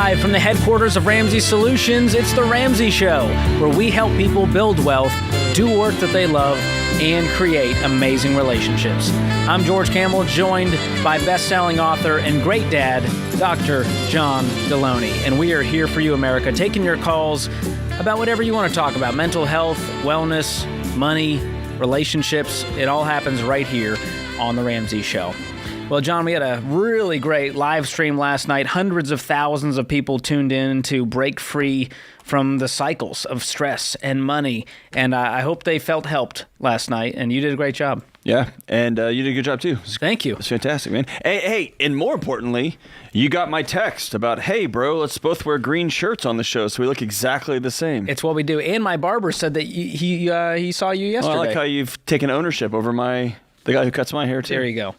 Live from the headquarters of Ramsey Solutions, it's The Ramsey Show, where we help people build wealth, do work that they love, and create amazing relationships. I'm George Campbell, joined by best-selling author and great dad, Dr. John Deloney. And we are here for you, America, taking your calls about whatever you want to talk about. Mental health, wellness, money, relationships. It all happens right here on The Ramsey Show. Well, John, we had a really great live stream last night. Hundreds of thousands of people tuned in to break free from the cycles of stress and money. And I hope they felt helped last night. And you did a great job. Yeah, and you did a good job, too. Thank you. It's fantastic, man. Hey, and more importantly, you got my text about, hey, bro, let's both wear green shirts on the show so we look exactly the same. It's what we do. And my barber said that he saw you yesterday. Well, I like how you've taken ownership over the guy who cuts my hair, too. There you go.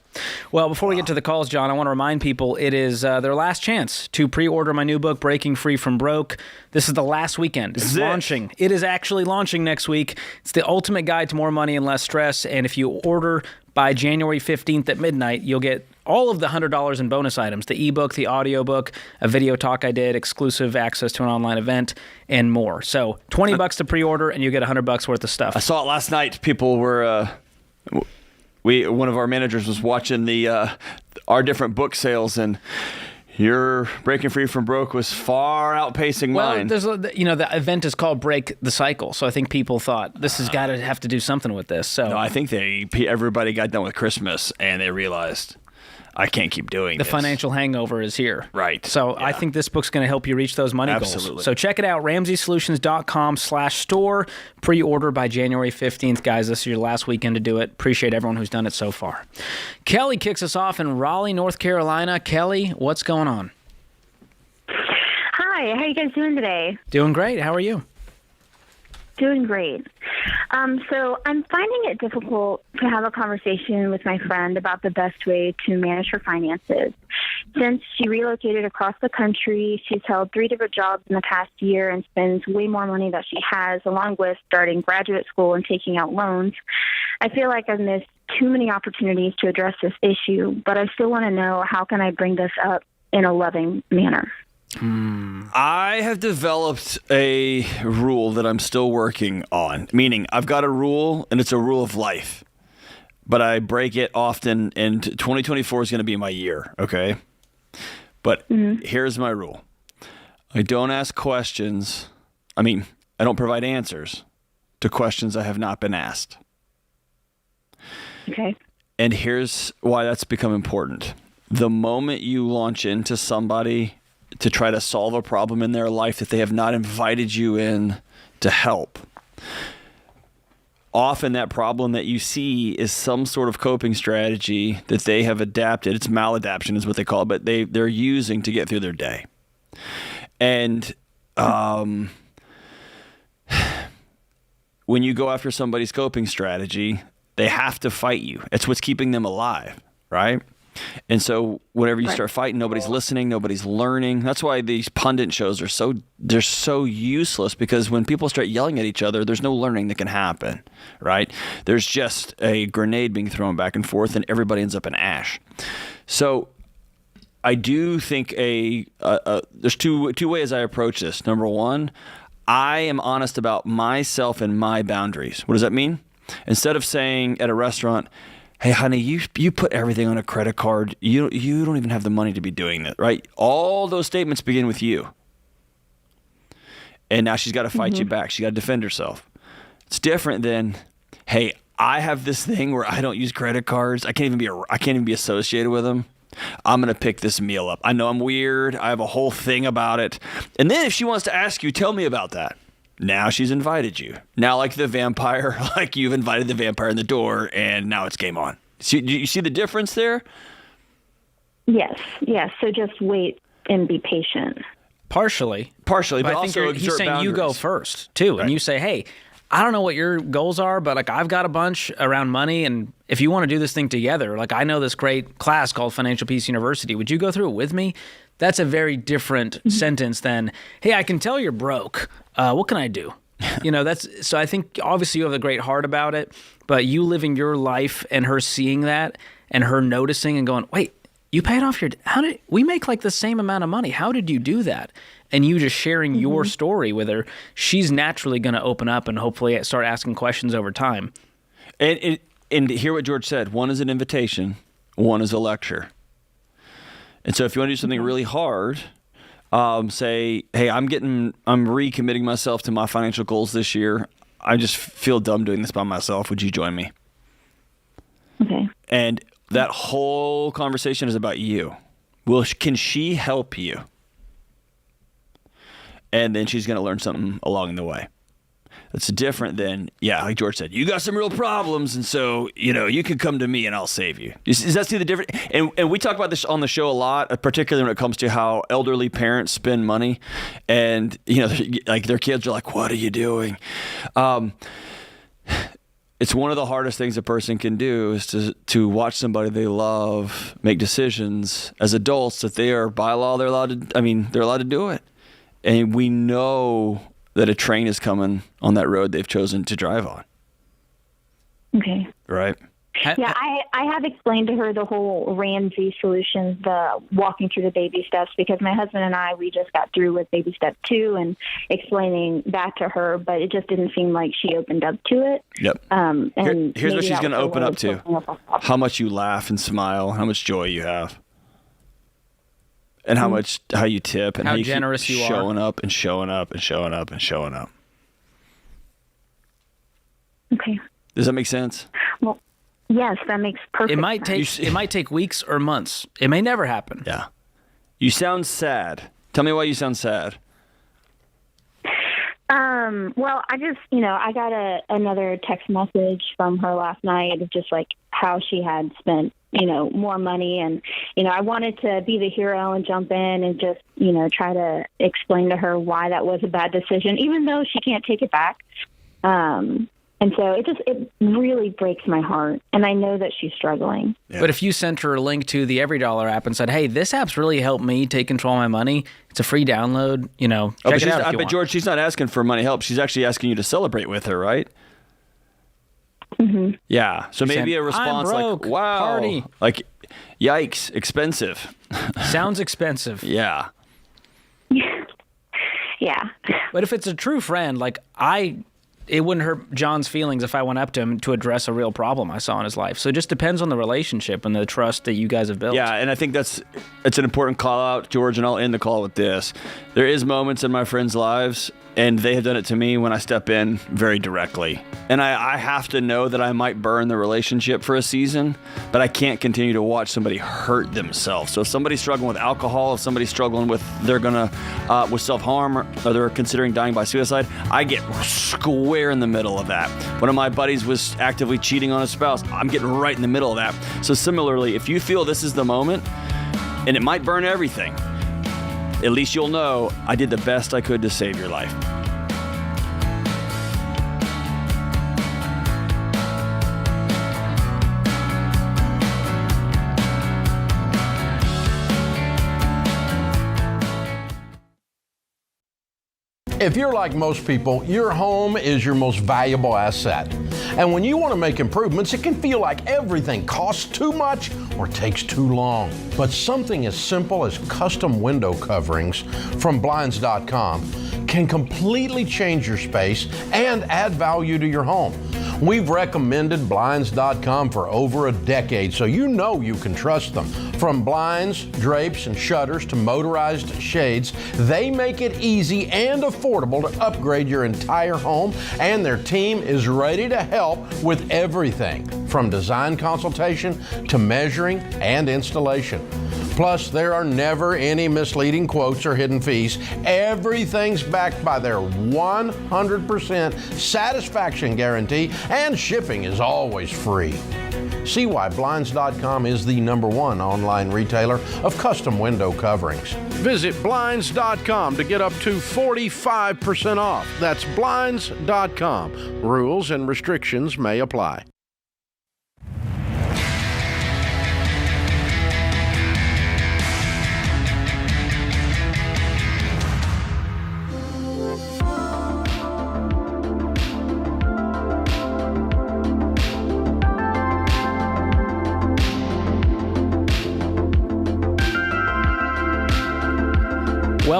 Well, before we get to the calls, John, I want to remind people it is their last chance to pre-order my new book, Breaking Free from Broke. This is the last weekend. It's launching. It is actually launching next week. It's the ultimate guide to more money and less stress. And if you order by January 15th at midnight, you'll get all of the $100 in bonus items, the ebook, the audiobook, a video talk I did, exclusive access to an online event, and more. So $20 to pre-order, and you get $100 worth of stuff. I saw it last night. People were... one of our managers was watching our different book sales, and your Breaking Free from Broke was far outpacing mine. Well, the event is called Break the Cycle, so I think people thought this has got to have to do something with this. So no, I think everybody got done with Christmas and they realized I can't keep doing this. The financial hangover is here. Right. So yeah. I think this book's going to help you reach those money Absolutely. goals. So check it out, RamseySolutions.com/store. Pre-order by January 15th. Guys, this is your last weekend to do it. Appreciate everyone who's done it so far. Kelly kicks us off in Raleigh, North Carolina. Kelly, what's going on? Hi, how are you guys doing today? Doing great. How are you? Doing great. So I'm finding it difficult to have a conversation with my friend about the best way to manage her finances. Since she relocated across the country, she's held 3 different jobs in the past year and spends way more money than she has, along with starting graduate school and taking out loans. I feel like I've missed too many opportunities to address this issue, but I still want to know, how can I bring this up in a loving manner? I have developed a rule that I'm still working on, meaning I've got a rule, and it's a rule of life, but I break it often, and 2024 is going to be my year, okay? But here's my rule. I don't ask questions. I don't provide answers to questions I have not been asked. Okay. And here's why that's become important. The moment you launch into somebody to try to solve a problem in their life that they have not invited you in to help, often that problem that you see is some sort of coping strategy that they have adapted. It's maladaptation is what they call it, but they're using to get through their day. And when you go after somebody's coping strategy, they have to fight you. It's what's keeping them alive, right? And so whenever you start fighting, nobody's listening, nobody's learning. That's why these pundit shows are so useless, because when people start yelling at each other, there's no learning that can happen, right? There's just a grenade being thrown back and forth, and everybody ends up in ash. So I do think there's two ways I approach this. Number one, I am honest about myself and my boundaries. What does that mean? Instead of saying at a restaurant, hey, honey, you put everything on a credit card. You don't even have the money to be doing that, right? All those statements begin with you. And now she's got to fight you back. She got to defend herself. It's different than, hey, I have this thing where I don't use credit cards. I can't even be associated with them. I'm going to pick this meal up. I know I'm weird. I have a whole thing about it. And then if she wants to ask you, tell me about that. Now she's invited you. Now, like the vampire, like you've invited the vampire in the door, and now it's game on. Do you see the difference there? Yes. So just wait and be patient. Partially, but I also think he's saying boundaries. you go first, too. Right. And you say, hey, I don't know what your goals are, but like I've got a bunch around money, and if you want to do this thing together, like I know this great class called Financial Peace University. Would you go through it with me? That's a very different sentence than, hey, I can tell you're broke. What can I do? So I think obviously you have a great heart about it, but you living your life and her seeing that and her noticing and going, wait, you paid off we make like the same amount of money. How did you do that? And you just sharing your story with her, she's naturally going to open up and hopefully start asking questions over time. And hear what George said. One is an invitation. One is a lecture. And so if you want to do something really hard, say, hey, I'm recommitting myself to my financial goals this year. I just feel dumb doing this by myself. Would you join me? Okay. And that whole conversation is about you. Well, can she help you? And then she's going to learn something along the way. That's different than, like George said, you got some real problems, and so, you can come to me and I'll save you. Does that see the difference? And we talk about this on the show a lot, particularly when it comes to how elderly parents spend money. And, like their kids are like, what are you doing? It's one of the hardest things a person can do is to watch somebody they love make decisions as adults that they are, by law, they're allowed to do it. And we know that a train is coming on that road they've chosen to drive on. Okay. Right? Yeah, I have explained to her the whole Ramsey solution, the walking through the baby steps, because my husband and we just got through with baby step 2 and explaining that to her, but it just didn't seem like she opened up to it. Yep. And here's what she's going to open up to. How much you laugh and smile, how much joy you have. And how you tip and how you generous keep you are. Showing up and showing up and showing up and showing up. Okay. Does that make sense? Well, yes, that makes perfect sense. It might take weeks or months. It may never happen. Yeah. You sound sad. Tell me why you sound sad. Well, I just, I got another text message from her last night of just like how she had spent, more money. And, I wanted to be the hero and jump in and just, try to explain to her why that was a bad decision, even though she can't take it back. And so it really breaks my heart. And I know that she's struggling. Yeah. But if you sent her a link to the EveryDollar app and said, hey, this app's really helped me take control of my money. It's a free download, check it out if you want. George, she's not asking for money help. She's actually asking you to celebrate with her, right? Mm-hmm. Yeah. So maybe a response I'm broke, like, wow. party. Like, yikes, expensive. Sounds expensive. Yeah. Yeah. But if it's a true friend, it wouldn't hurt John's feelings if I went up to him to address a real problem I saw in his life. So it just depends on the relationship and the trust that you guys have built. Yeah, and I think it's an important call out, George, and I'll end the call with this. There is moments in my friends' lives, and they have done it to me when I step in very directly. And I have to know that I might burn the relationship for a season, but I can't continue to watch somebody hurt themselves. So if somebody's struggling with alcohol, if somebody's struggling with with self-harm, or they're considering dying by suicide, I get square in the middle of that. One of my buddies was actively cheating on his spouse. I'm getting right in the middle of that. So similarly, if you feel this is the moment, and it might burn everything, at least you'll know I did the best I could to save your life. If you're like most people, your home is your most valuable asset. And when you want to make improvements, it can feel like everything costs too much or takes too long. But something as simple as custom window coverings from Blinds.com can completely change your space and add value to your home. We've recommended Blinds.com for over a decade, so you know you can trust them. From blinds, drapes, and shutters to motorized shades, they make it easy and affordable to upgrade your entire home, and their team is ready to help with everything from design consultation to measuring and installation. Plus, there are never any misleading quotes or hidden fees. Everything's backed by their 100% satisfaction guarantee, and shipping is always free. See why Blinds.com is the #1 online retailer of custom window coverings. Visit Blinds.com to get up to 45% off. That's Blinds.com. Rules and restrictions may apply.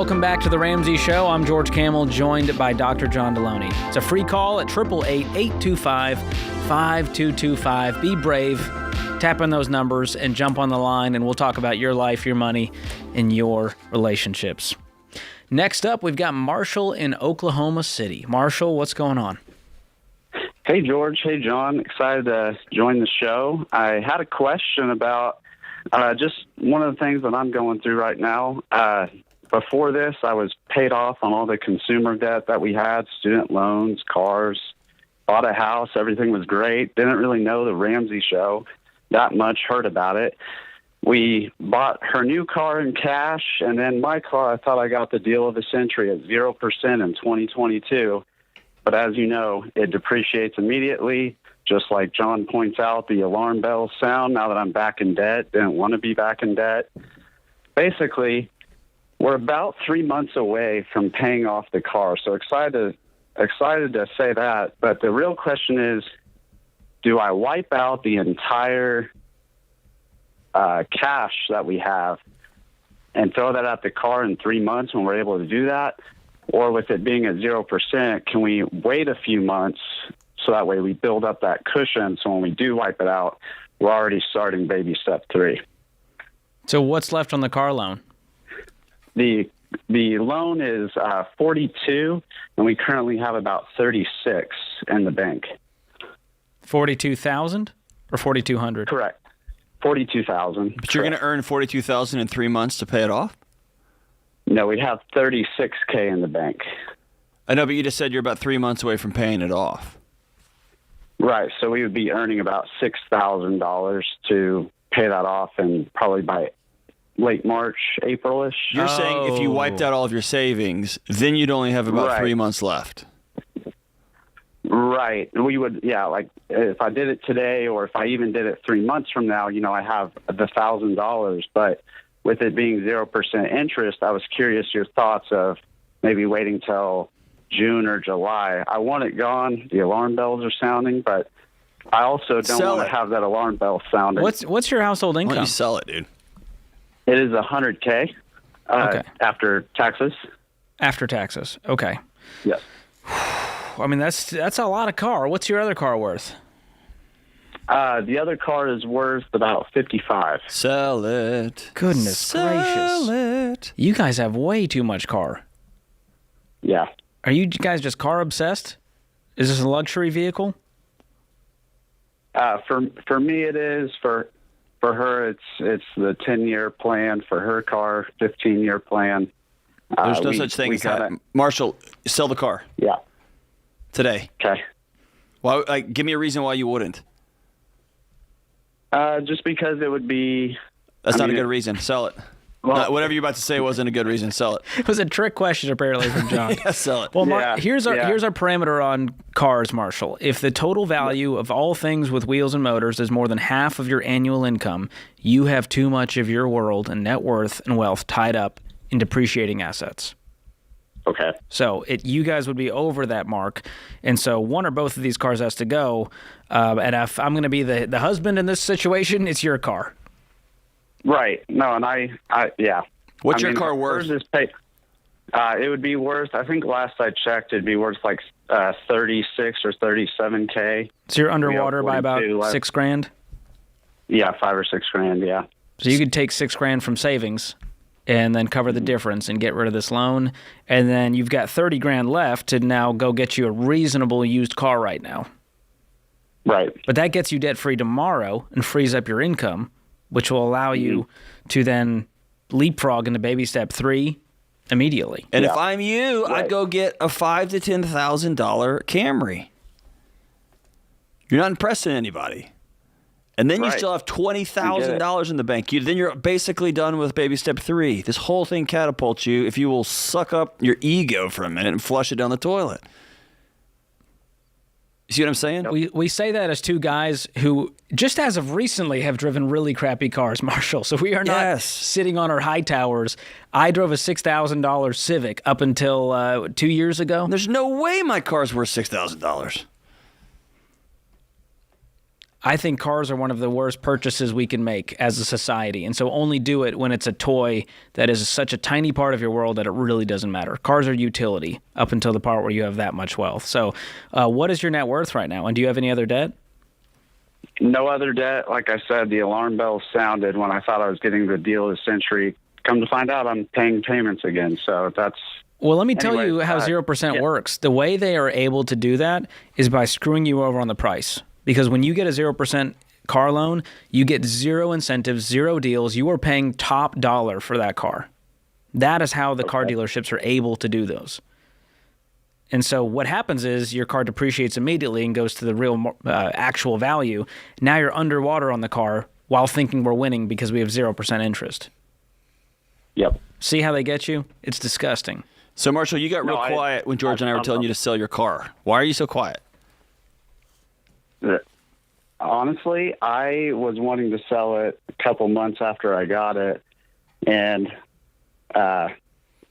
Welcome back to the Ramsey Show. I'm George Camel, joined by Dr. John Deloney. It's a free call at 888-825-5225. Be brave, tap on those numbers, and jump on the line, and we'll talk about your life, your money, and your relationships. Next up, we've got Marshall in Oklahoma City. Marshall, what's going on? Hey, George. Hey, John. Excited to join the show. I had a question about just one of the things that I'm going through right now. Before this, I was paid off on all the consumer debt that we had, student loans, cars, bought a house. Everything was great. Didn't really know the Ramsey Show that much, heard about it. We bought her new car in cash, and then my car, I thought I got the deal of the century at 0% in 2022. But as you know, it depreciates immediately. Just like John points out, the alarm bells sound now that I'm back in debt. Didn't want to be back in debt. Basically, we're about 3 months away from paying off the car. So excited to say that. But the real question is, do I wipe out the entire cash that we have and throw that at the car in 3 months when we're able to do that? Or with it being at 0%, can we wait a few months so that way we build up that cushion so when we do wipe it out, we're already starting baby step 3? So what's left on the car loan? The loan is 42, and we currently have about 36 in the bank. 42,000 or 4,200? Correct. 42,000. But you're going to earn 42,000 in 3 months to pay it off? No, we have 36K in the bank. I know, but you just said you're about 3 months away from paying it off. Right, so we would be earning about $6,000 to pay that off, and probably by late March, April-ish. You're saying if you wiped out all of your savings, then you'd only have about 3 months left. Right. We would, like if I did it today, or if I even did it 3 months from now, I have the $1,000. But with it being 0% interest, I was curious your thoughts of maybe waiting till June or July. I want it gone. The alarm bells are sounding, but I also don't want to have that alarm bell sounding. What's your household income? Why don't you sell it, dude? It is $100K after taxes. After taxes. Okay. Yes. I mean, that's a lot of car. What's your other car worth? The other car is worth about 55. Sell it. Goodness gracious. It. You guys have way too much car. Yeah. Are you guys just car obsessed? Is this a luxury vehicle? For me, it is. For her, it's the 10-year plan. For her car, 15-year plan. There's no such thing as that. Marshall, sell the car. Yeah. Today. Okay. Why? Give me a reason why you wouldn't. Just because it would be... That's not a good reason. Sell it. Well, whatever you're about to say wasn't a good reason. Sell it. It was a trick question, apparently, from John. Yeah, sell it. Well, here's our parameter on cars, Marshall. If the total value of all things with wheels and motors is more than half of your annual income, you have too much of your world and net worth and wealth tied up in depreciating assets. Okay. So you guys would be over that mark, and so one or both of these cars has to go. And if I'm going to be the husband in this situation, it's your car. Right. No, and I yeah. What's your car worth? It would be worth, I think last I checked, it'd be worth like 36 or 37K. So you're underwater by about $6,000? Yeah, $5,000 or $6,000, yeah. So you could take $6,000 from savings and then cover the difference and get rid of this loan. And then you've got $30,000 left to now go get you a reasonable used car right now. Right. But that gets you debt-free tomorrow and frees up your income, which will allow you to then leapfrog into baby step 3 immediately. And if I'm you, I'd go get a $5,000 to $10,000 Camry. You're not impressing anybody. And then you still have $20,000 in the bank. Then you're basically done with baby step 3. This whole thing catapults you if you will suck up your ego for a minute and flush it down the toilet. You see what I'm saying? We say that as two guys who, just as of recently, have driven really crappy cars, Marshall. So we are not sitting on our high towers. I drove a $6,000 Civic up until 2 years ago. There's no way my car's worth $6,000. I think cars are one of the worst purchases we can make as a society. And so only do it when it's a toy that is such a tiny part of your world that it really doesn't matter. Cars are utility up until the part where you have that much wealth. So what is your net worth right now? And do you have any other debt? No other debt. Like I said, the alarm bell sounded when I thought I was getting the deal of the century. Come to find out, I'm paying payments again. So that's... Well, let me tell you how 0% works. The way they are able to do that is by screwing you over on the price. Because when you get a 0% car loan, you get zero incentives, zero deals. You are paying top dollar for that car. That is how the car dealerships are able to do those. And so what happens is your car depreciates immediately and goes to the real actual value. Now you're underwater on the car while thinking we're winning because we have 0% interest. Yep. See how they get you? It's disgusting. So, Marshall, you got real quiet when George and I were telling you to sell your car. Why are you so quiet? Honestly, I was wanting to sell it a couple months after I got it, and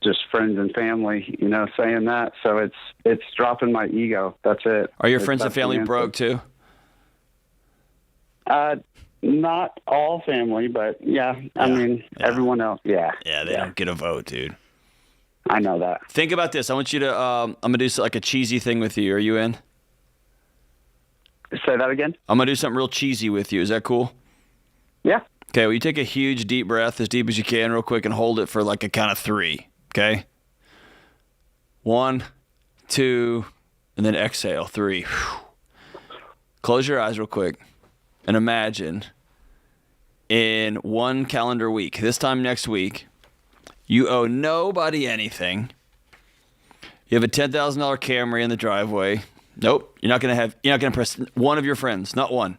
just friends and family, saying that. So it's dropping my ego. That's it. Are your friends and family broke too? Not all family, but everyone else. Yeah. Yeah, they don't get a vote, dude. I know that. Think about this. I want you to, I'm going to do like a cheesy thing with you. Are you in? Say that again? I'm going to do something real cheesy with you. Is that cool? Yeah. Okay, well, you take a huge deep breath, as deep as you can, real quick, and hold it for like a count of 3. Okay? 1, 2, and then exhale. 3. Close your eyes real quick and imagine in 1 calendar week, this time next week, you owe nobody anything. You have a $10,000 Camry in the driveway. Nope, you're not gonna impress one of your friends, not one.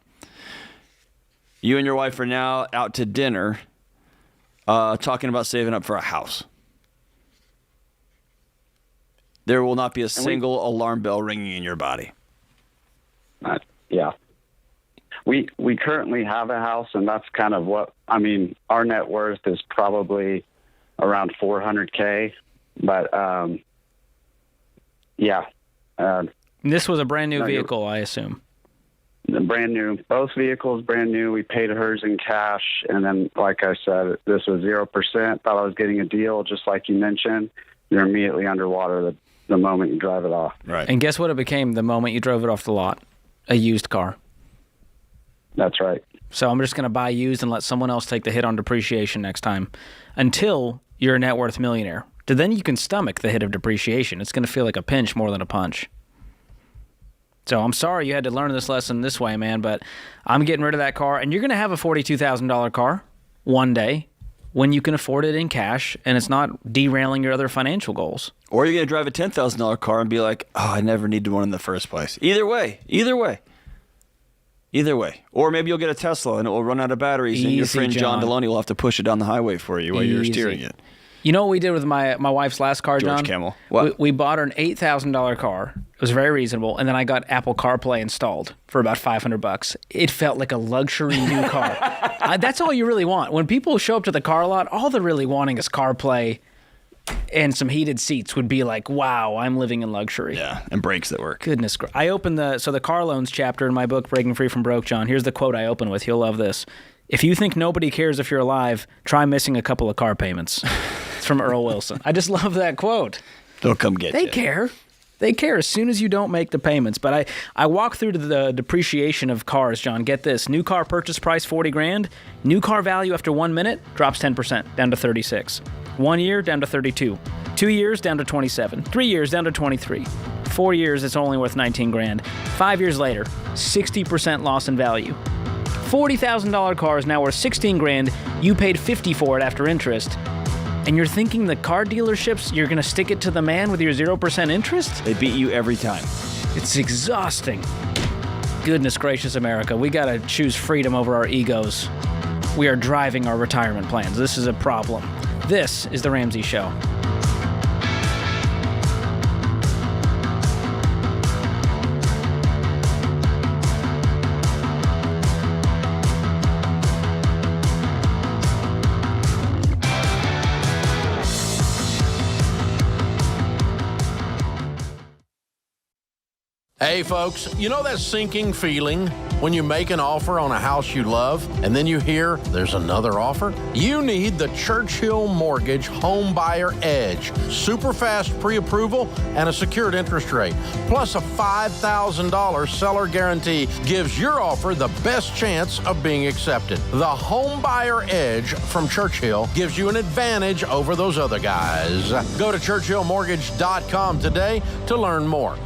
You and your wife are now out to dinner, talking about saving up for a house. There will not be a single alarm bell ringing in your body. Yeah. We currently have a house, and that's kind of our net worth is probably around $400K, but yeah. This was a brand new vehicle, I assume. Brand new. Both vehicles brand new. We paid hers in cash, and then, like I said, this was 0%. Thought I was getting a deal, just like you mentioned. You're immediately underwater the moment you drive it off. Right. And guess what it became the moment you drove it off the lot? A used car. That's right. So I'm just going to buy used and let someone else take the hit on depreciation next time until you're a net worth millionaire. Then you can stomach the hit of depreciation. It's going to feel like a pinch more than a punch. So I'm sorry you had to learn this lesson this way, man, but I'm getting rid of that car. And you're going to have a $42,000 car one day when you can afford it in cash and it's not derailing your other financial goals. Or you're going to drive a $10,000 car and be like, oh, I never needed one in the first place. Either way. Or maybe you'll get a Tesla and it will run out of batteries and your friend John Deloney will have to push it down the highway for you while you're steering it. You know what we did with my wife's last car, John? George Camel. What? We bought her an $8,000 car. It was very reasonable, and then I got Apple CarPlay installed for about $500. It felt like a luxury new car. That's all you really want. When people show up to the car lot, all they're really wanting is CarPlay and some heated seats would be like, wow, I'm living in luxury. Yeah, and brakes that work. Goodness gracious. I opened the car loans chapter in my book, Breaking Free from Broke, John. Here's the quote I open with. You'll love this. If you think nobody cares if you're alive, try missing a couple of car payments. It's from Earl Wilson. I just love that quote. They'll come get you. They care. They care as soon as you don't make the payments. But I walk through to the depreciation of cars, John. Get this. New car purchase price, $40,000. New car value after 1 minute drops 10%, down to 36. 1 year, down to 32. 2 years, down to 27. 3 years, down to 23. 4 years, it's only worth $19,000. 5 years later, 60% loss in value. $40,000 car is now worth $16,000. You paid $50,000 for it after interest. And you're thinking the car dealerships, you're going to stick it to the man with your 0% interest? They beat you every time. It's exhausting. Goodness gracious, America. We got to choose freedom over our egos. We are driving our retirement plans. This is a problem. This is The Ramsey Show. Hey, folks, you know that sinking feeling? when you make an offer on a house you love and then you hear there's another offer? You need the Churchill Mortgage Home Buyer Edge. Super fast pre-approval and a secured interest rate, plus a $5,000 seller guarantee gives your offer the best chance of being accepted. The Home Buyer Edge from Churchill gives you an advantage over those other guys. Go to churchillmortgage.com today to learn more.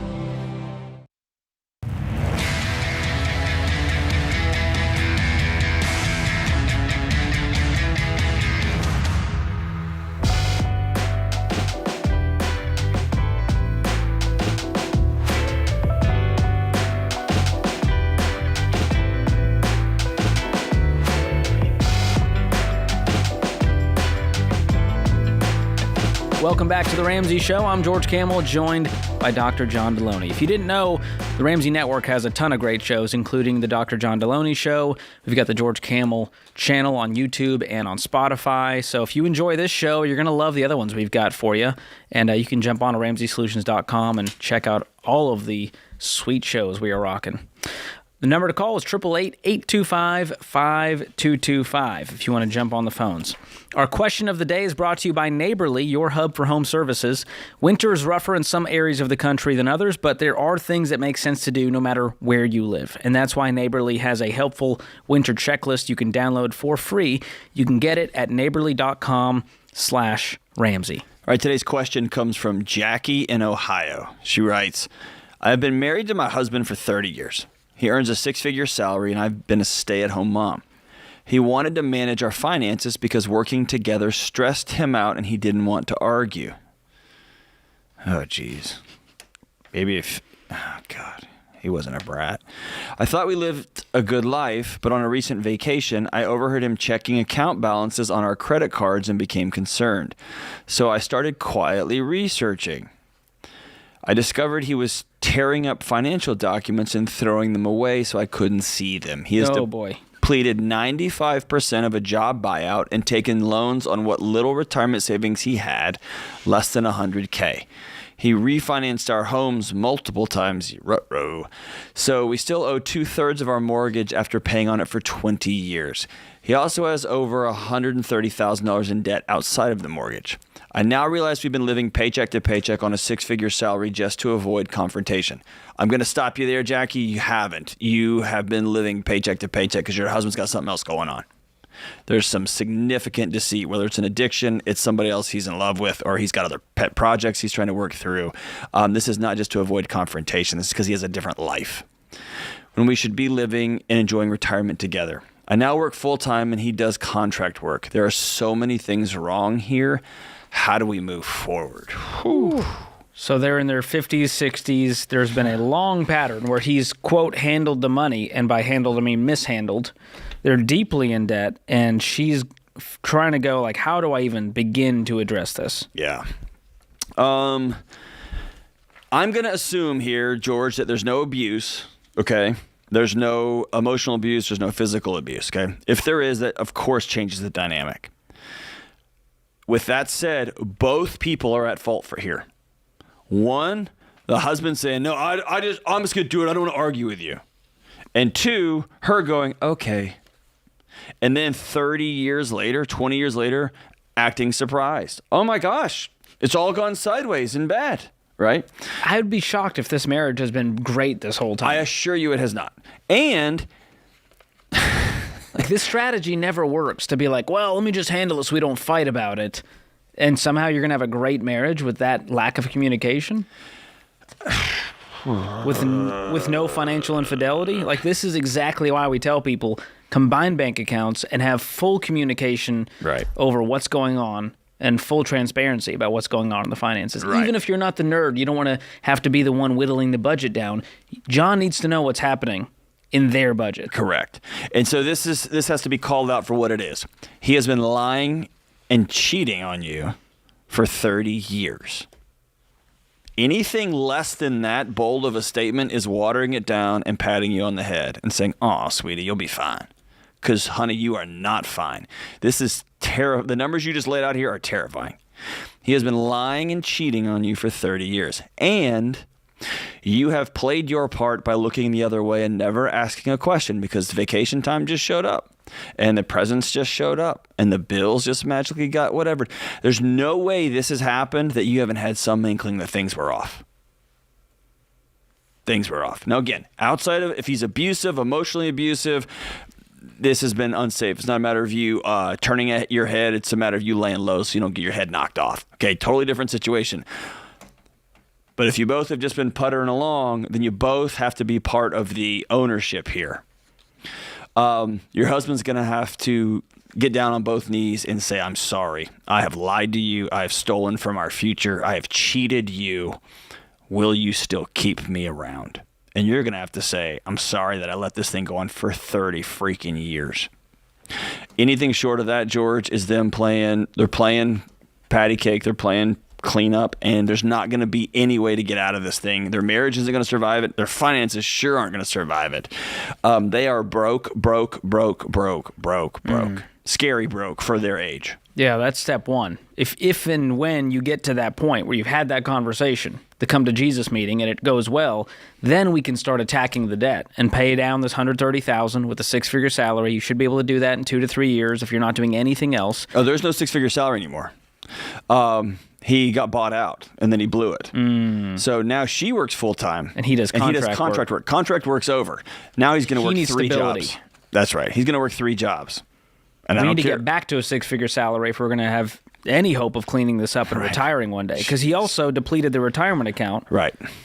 Welcome back to The Ramsey Show. I'm George Camel, joined by Dr. John Deloney. If you didn't know, the Ramsey Network has a ton of great shows, including the Dr. John Deloney Show. We've got the George Camel channel on YouTube and on Spotify. So if you enjoy this show, you're going to love the other ones we've got for you. And you can jump on to RamseySolutions.com and check out all of the sweet shows we are rocking. The number to call is 888-825-5225 if you want to jump on the phones. Our question of the day is brought to you by Neighborly, your hub for home services. Winter is rougher in some areas of the country than others, but there are things that make sense to do no matter where you live. And that's why Neighborly has a helpful winter checklist you can download for free. You can get it at neighborly.com/Ramsey. All right, today's question comes from Jackie in Ohio. She writes, I have been married to my husband for 30 years. He earns a six-figure salary, and I've been a stay-at-home mom. He wanted to manage our finances because working together stressed him out, and he didn't want to argue. Oh, geez. Oh, God. He wasn't a brat. I thought we lived a good life, but on a recent vacation, I overheard him checking account balances on our credit cards and became concerned. So I started quietly researching. I discovered he was tearing up financial documents and throwing them away so I couldn't see them. He has depleted 95% of a job buyout and taken loans on what little retirement savings he had, less than $100K. He refinanced our homes multiple times, so we still owe 2/3 of our mortgage after paying on it for 20 years. He also has over $130,000 in debt outside of the mortgage. I now realize we've been living paycheck to paycheck on a six-figure salary just to avoid confrontation. I'm going to stop you there, Jackie. You haven't. You have been living paycheck to paycheck because your husband's got something else going on. There's some significant deceit, whether it's an addiction, it's somebody else he's in love with, or he's got other pet projects he's trying to work through. This is not just to avoid confrontation. This is because he has a different life. When we should be living and enjoying retirement together. I now work full-time and he does contract work. There are so many things wrong here. How do we move forward? Whew. So they're in their 50s, 60s. There's been a long pattern where he's, quote, handled the money, and by handled, I mean mishandled. They're deeply in debt, and she's trying to go, like, how do I even begin to address this? Yeah. I'm going to assume here, George, that there's no abuse, okay? There's no emotional abuse. There's no physical abuse, okay? If there is, that, of course, changes the dynamic. With that said, both people are at fault for here. One, the husband saying, no, I'm just going to do it. I don't want to argue with you. And two, her going, okay. And then 30 years later, 20 years later, acting surprised. Oh my gosh, it's all gone sideways and bad, right? I would be shocked if this marriage has been great this whole time. I assure you it has not. And like, this strategy never works to be like, well, let me just handle it so we don't fight about it. And somehow you're going to have a great marriage with that lack of communication? with no financial infidelity? Like, this is exactly why we tell people, combine bank accounts and have full communication over what's going on and full transparency about what's going on in the finances. Right. Even if you're not the nerd, you don't want to have to be the one whittling the budget down. John needs to know what's happening in their budget. Correct. And so this has to be called out for what it is. He has been lying and cheating on you for 30 years. Anything less than that bold of a statement is watering it down and patting you on the head and saying, "Oh, sweetie, you'll be fine." Because, honey, you are not fine. This is terrible. The numbers you just laid out here are terrifying. He has been lying and cheating on you for 30 years. And You have played your part by looking the other way and never asking a question because vacation time just showed up and the presents just showed up and the bills just magically got whatever. There's no way this has happened that you haven't had some inkling that things were off. Things were off. Now, again, outside of if he's abusive, emotionally abusive, this has been unsafe. It's not a matter of you turning at your head. It's a matter of you laying low so you don't get your head knocked off. Okay, totally different situation. But if you both have just been puttering along, then you both have to be part of the ownership here. Your husband's going to have to get down on both knees and say, I'm sorry. I have lied to you. I have stolen from our future. I have cheated you. Will you still keep me around? And you're going to have to say, I'm sorry that I let this thing go on for 30 freaking years. Anything short of that, George, is they're playing patty cake. They're playing cleanup, and there's not going to be any way to get out of this thing. Their marriage isn't going to survive it. Their finances sure aren't going to survive it. They are broke. Scary broke for their age. Yeah, that's step one. If and when you get to that point where you've had that conversation, the come to Jesus meeting, and it goes well, then we can start attacking the debt and pay down this $130,000 with a six-figure salary. You should be able to do that in 2 to 3 years if you're not doing anything else. Oh, there's no six-figure salary anymore. He got bought out, and then he blew it. So now she works full-time. And he does contract work. Contract work's over. Now he's going to work 3 stability. jobs. That's right. He's going to work 3 jobs. And we need to get back to a six-figure salary if we're going to have any hope of cleaning this up and retiring one day. Because he also depleted the retirement account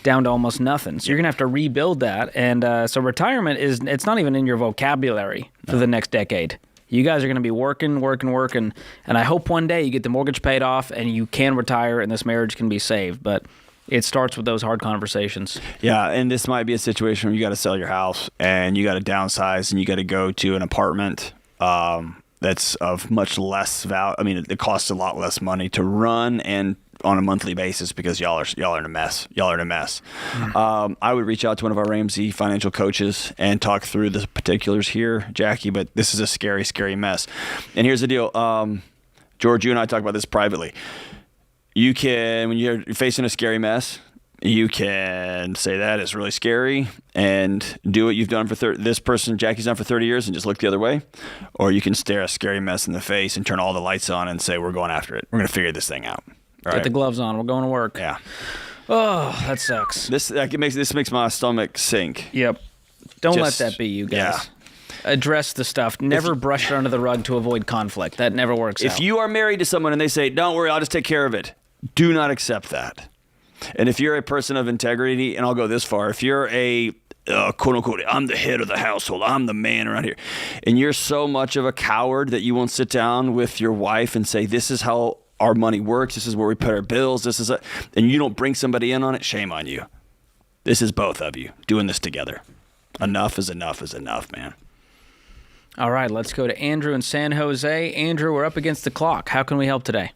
down to almost nothing. So you're going to have to rebuild that. And so retirement it's not even in your vocabulary for the next decade. You guys are going to be working. And I hope one day you get the mortgage paid off and you can retire and this marriage can be saved. But it starts with those hard conversations. Yeah, and this might be a situation where you got to sell your house and you got to downsize and you got to go to an apartment that's of much less value. I mean, it costs a lot less money to run and on a monthly basis because y'all are in a mess. I would reach out to one of our Ramsey financial coaches and talk through the particulars here, Jackie, but this is a scary, scary mess. And here's the deal. George, you and I talk about this privately. You can, when you're facing a scary mess, you can say that is really scary and do what you've done for this person, Jackie's done for 30 years and just look the other way. Or you can stare a scary mess in the face and turn all the lights on and say, we're going after it. We're going to figure this thing out. All Get the gloves on. We're going to work. Yeah. Oh, that sucks. This makes my stomach sink. Yep. Don't let that be you guys. Yeah. Address the stuff. Never brush it under the rug to avoid conflict. That never works out. If you are married to someone and they say, don't worry, I'll just take care of it, do not accept that. And if you're a person of integrity, and I'll go this far, if you're a quote unquote, I'm the head of the household, I'm the man around here, and you're so much of a coward that you won't sit down with your wife and say, this is how our money works, this is where we pay our bills, and you don't bring somebody in on it, shame on you. This is both of you doing this together. Enough is enough, man. All right, let's go to Andrew in San Jose. Andrew, we're up against the clock. How can we help today?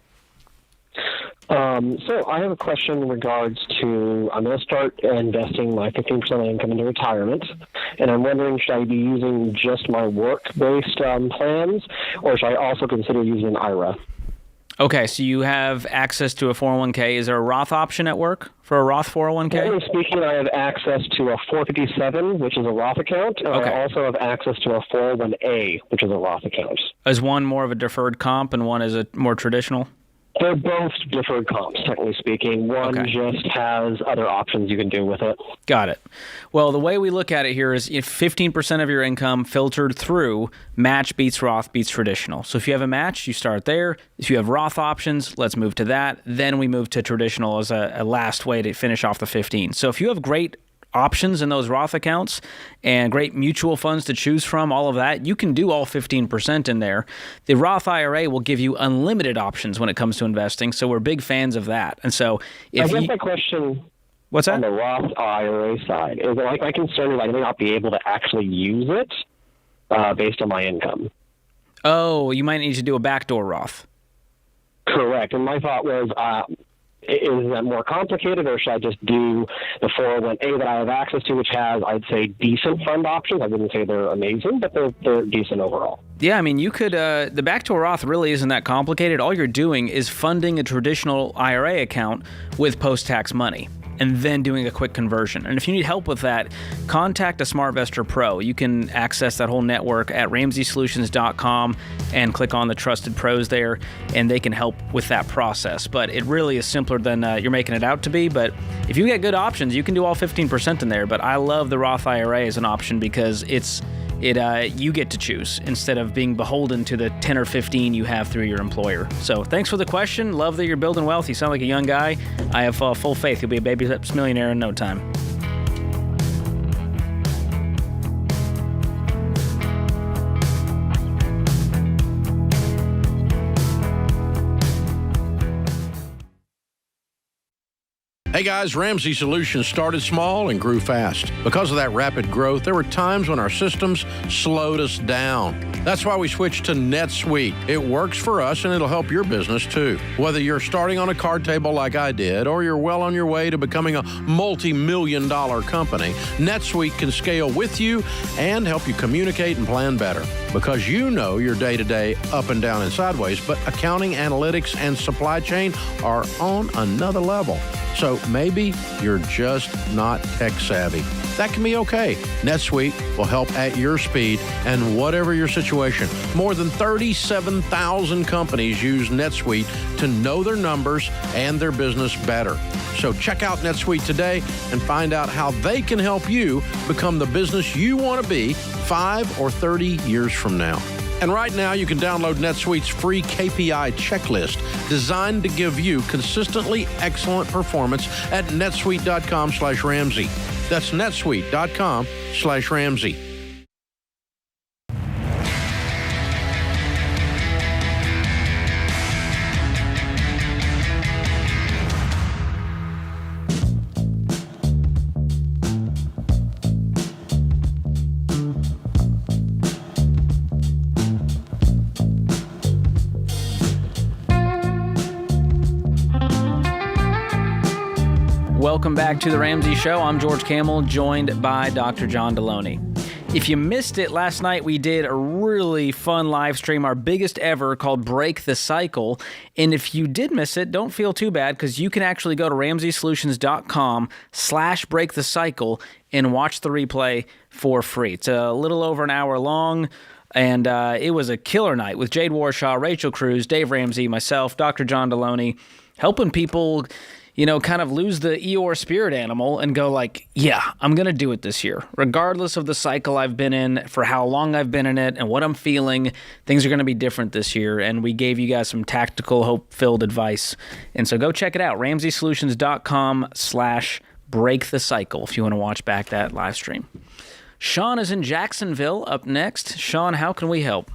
So I have a question in regards to, I'm going to start investing my 15% of my income into retirement, and I'm wondering, should I be using just my work-based plans, or should I also consider using an IRA? Okay, so you have access to a 401k. Is there a Roth option at work for a Roth 401k? Generally speaking, I have access to a 457, which is a Roth account, and I also have access to a 401a, which is a Roth account. Is one more of a deferred comp and one is a more traditional? They're both deferred comps, technically speaking. One just has other options you can do with it. Got it. Well, the way we look at it here is if 15% of your income filtered through match beats Roth beats traditional. So if you have a match, you start there. If you have Roth options, let's move to that. Then we move to traditional as a last way to finish off the 15. So if you have great options in those Roth accounts and great mutual funds to choose from, all of that, you can do all 15% in there. The Roth IRA will give you unlimited options when it comes to investing, so we're big fans of that. And so if I guess my question what's that? On the Roth IRA side, is like my concern is I may not be able to actually use it based on my income. Oh, you might need to do a backdoor Roth. Correct. And my thought was, is that more complicated, or should I just do the 401a that I have access to, which has, I'd say, decent fund options? I wouldn't say they're amazing, but they're decent overall. Yeah, I mean, you could, the backdoor Roth really isn't that complicated. All you're doing is funding a traditional IRA account with post-tax money. and then doing a quick conversion. And if you need help with that, contact a SmartVestor Pro. You can access that whole network at RamseySolutions.com and click on the trusted pros there, and they can help with that process. But it really is simpler than you're making it out to be. But if you get good options, you can do all 15% in there. But I love the Roth IRA as an option because you get to choose instead of being beholden to the 10 or 15 you have through your employer. So thanks for the question. Love that you're building wealth. You sound like a young guy. I have full faith you'll be a baby steps millionaire in no time. Hey guys, Ramsey Solutions started small and grew fast. Because of that rapid growth, there were times when our systems slowed us down. That's why we switched to NetSuite. It works for us and it'll help your business too. Whether you're starting on a card table like I did, or you're well on your way to becoming a multi-million-dollar company, NetSuite can scale with you and help you communicate and plan better. Because you know your day-to-day up and down and sideways, but accounting, analytics, and supply chain are on another level. So maybe you're just not tech savvy. That can be okay. NetSuite will help at your speed and whatever your situation. More than 37,000 companies use NetSuite to know their numbers and their business better. So check out NetSuite today and find out how they can help you become the business you want to be 5 or 30 years from now. And right now, you can download NetSuite's free KPI checklist designed to give you consistently excellent performance at netsuite.com/Ramsey. That's netsuite.com/Ramsey. Welcome back to The Ramsey Show. I'm George Camel, joined by Dr. John Deloney. If you missed it, last night we did a really fun live stream, our biggest ever, called Break the Cycle. And if you did miss it, don't feel too bad, because you can actually go to RamseySolutions.com/breakthecycle and watch the replay for free. It's a little over an hour long. And it was a killer night with Jade Warshaw, Rachel Cruz, Dave Ramsey, myself, Dr. John Deloney, helping people, kind of lose the Eeyore spirit animal and go like, yeah, I'm going to do it this year. Regardless of the cycle I've been in, for how long I've been in it, and what I'm feeling, things are going to be different this year. And we gave you guys some tactical, hope-filled advice. And so go check it out, RamseySolutions.com/breakthecycle if you want to watch back that live stream. Sean is in Jacksonville up next. Sean, how can we help?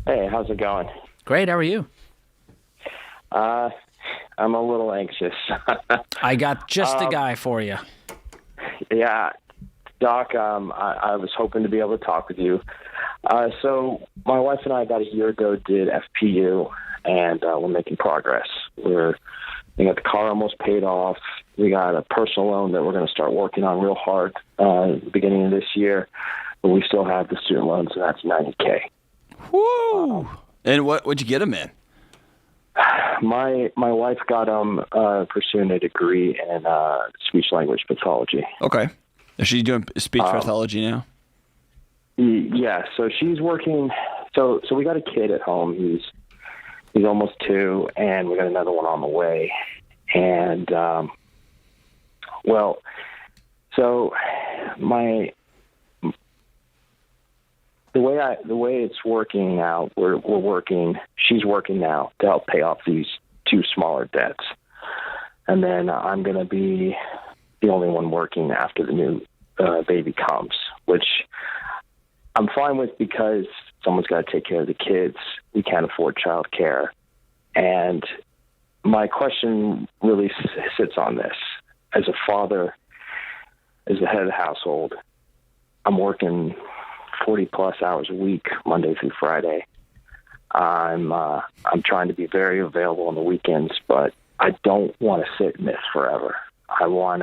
Hey, how's it going? Great, how are you? I'm a little anxious. I got just the guy for you. Yeah, Doc, I was hoping to be able to talk with you. So my wife and I about a year ago did FPU, and we're making progress. We got the car almost paid off. We got a personal loan that we're going to start working on real hard beginning of this year, but we still have the student loans, and that's $90K. Woo! And what'd you get them in? My wife got pursuing a degree in speech-language pathology. Okay. Is she doing speech pathology now? Yeah, so she's working. So we got a kid at home. He's almost 2, and we got another one on the way. And so the way it's working now, she's working now to help pay off these 2 smaller debts. And then I'm going to be the only one working after the new baby comes, which I'm fine with because someone's got to take care of the kids. We can't afford child care. And my question really sits on this. As a father, as the head of the household, I'm working 40-plus hours a week, Monday through Friday. I'm trying to be very available on the weekends, but I don't want to sit in this forever. I want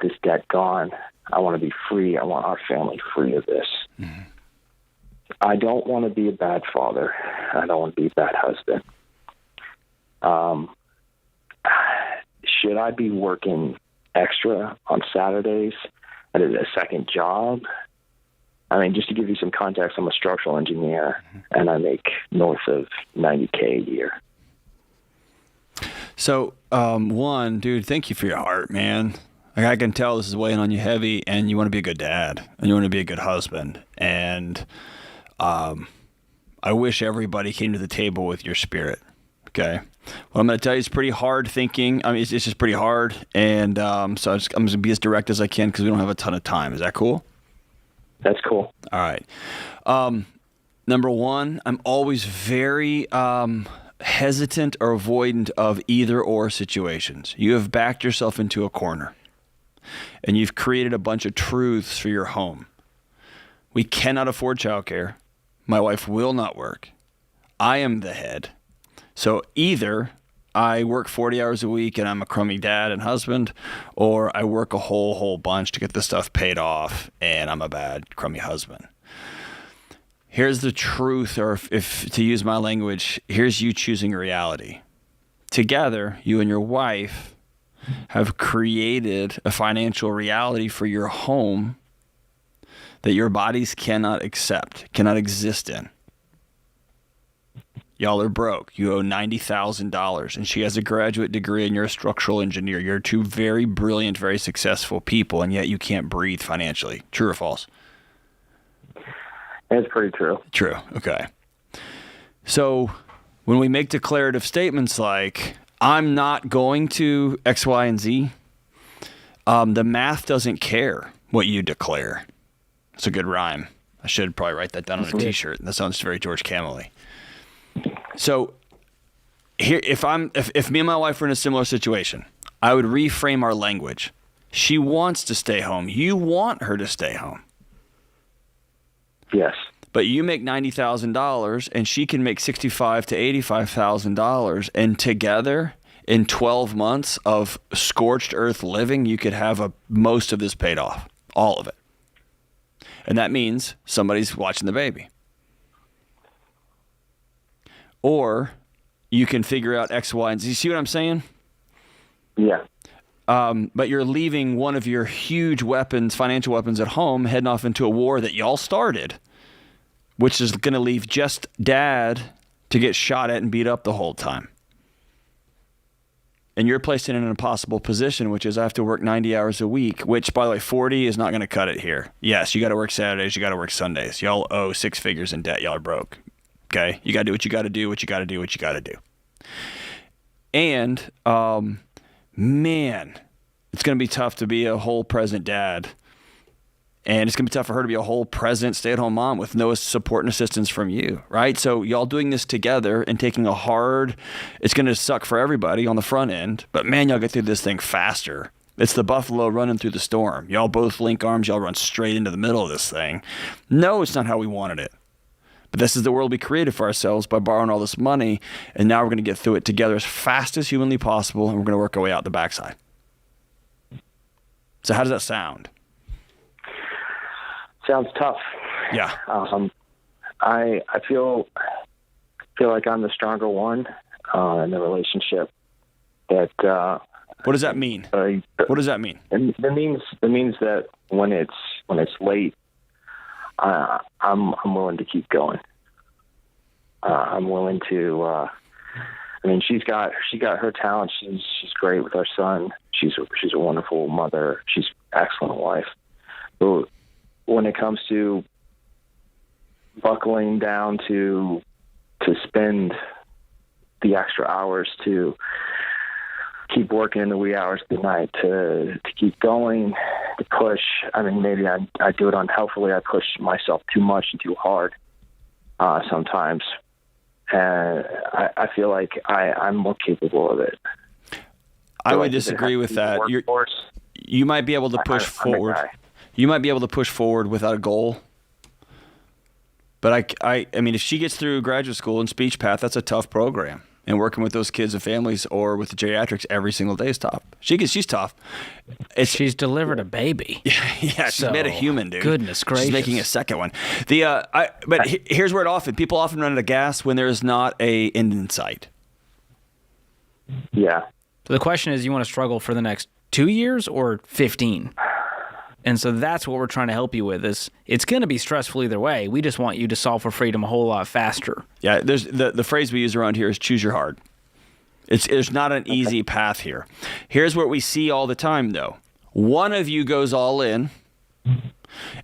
this debt gone. I want to be free. I want our family free of this. Mm-hmm. I don't want to be a bad father. I don't want to be a bad husband. should I be working extra on Saturdays at a second job? I mean, just to give you some context, I'm a structural engineer, and I make north of $90K a year. So, one, dude, thank you for your heart, man. Like, I can tell this is weighing on you heavy, and you want to be a good dad, and you want to be a good husband. And I wish everybody came to the table with your spirit. Okay. What I'm going to tell you is pretty hard thinking. I mean, it's just pretty hard. And so I'm going to be as direct as I can because we don't have a ton of time. Is that cool? That's cool. All right. Number one, I'm always very hesitant or avoidant of either or situations. You have backed yourself into a corner, and you've created a bunch of truths for your home. We cannot afford childcare. My wife will not work. I am the head. So either I work 40 hours a week and I'm a crummy dad and husband, or I work a whole bunch to get this stuff paid off and I'm a bad, crummy husband. Here's the truth, or if to use my language, here's you choosing reality. Together, you and your wife have created a financial reality for your home that your bodies cannot accept, cannot exist in. Y'all are broke. You owe $90,000, and she has a graduate degree, and you're a structural engineer. You're two very brilliant, very successful people, and yet you can't breathe financially. True or false? It's pretty true. True. Okay. So when we make declarative statements like, I'm not going to X, Y, and Z, the math doesn't care what you declare. It's a good rhyme. I should probably write that down on a T-shirt. That sounds very George Camely. So here, if me and my wife were in a similar situation, I would reframe our language. She wants to stay home. You want her to stay home. Yes. But you make $90,000 and she can make $65,000 to $85,000, and together in 12 months of scorched earth living, you could have most of this paid off, all of it. And that means somebody's watching the baby. Or you can figure out X, Y, and Z. You see what I'm saying? Yeah. But you're leaving one of your huge weapons, financial weapons at home, heading off into a war that y'all started, which is going to leave just dad to get shot at and beat up the whole time. And you're placed in an impossible position, which is I have to work 90 hours a week, which, by the way, 40 is not going to cut it here. Yes, you got to work Saturdays. You got to work Sundays. Y'all owe 6 figures in debt. Y'all are broke. Okay? You got to do what you got to do, what you got to do, what you got to do. And, man, it's going to be tough to be a whole present dad. And it's going to be tough for her to be a whole present stay-at-home mom with no support and assistance from you, right? So y'all doing this together and taking it's going to suck for everybody on the front end, but man, y'all get through this thing faster. It's the buffalo running through the storm. Y'all both link arms, y'all run straight into the middle of this thing. No, it's not how we wanted it. But this is the world we created for ourselves by borrowing all this money, and now we're going to get through it together as fast as humanly possible, and we're going to work our way out the backside. So how does that sound? Sounds tough. Yeah. I feel like I'm the stronger one in the relationship. That what does that mean? What does that mean? It means that when it's late, I'm willing to keep going. I'm willing to. I mean, she got her talent. She's great with our son. She's a wonderful mother. She's an excellent wife. But when it comes to buckling down to spend the extra hours to keep working in the wee hours of the night, to keep going, to push. I mean, maybe I do it unhealthfully. I push myself too much and too hard sometimes. And I feel like I'm more capable of it. I would disagray with that. You might be able to push forward. You might be able to push forward without a goal. But I mean, if she gets through graduate school and speech path, that's a tough program. And working with those kids and families or with the geriatrics every single day is tough. She's tough. She's delivered a baby. Yeah, she's made a human, dude. Goodness gracious. She's making a second one. Here's where people often run out of gas when there is not a end in sight. Yeah. So the question is, you want to struggle for the next 2 years or 15? And so that's what we're trying to help you with. Is it's going to be stressful either way. We just want you to solve for freedom a whole lot faster. Yeah, there's the phrase we use around here is choose your hard. There's not an easy path here. Here's what we see all the time, though. One of you goes all in,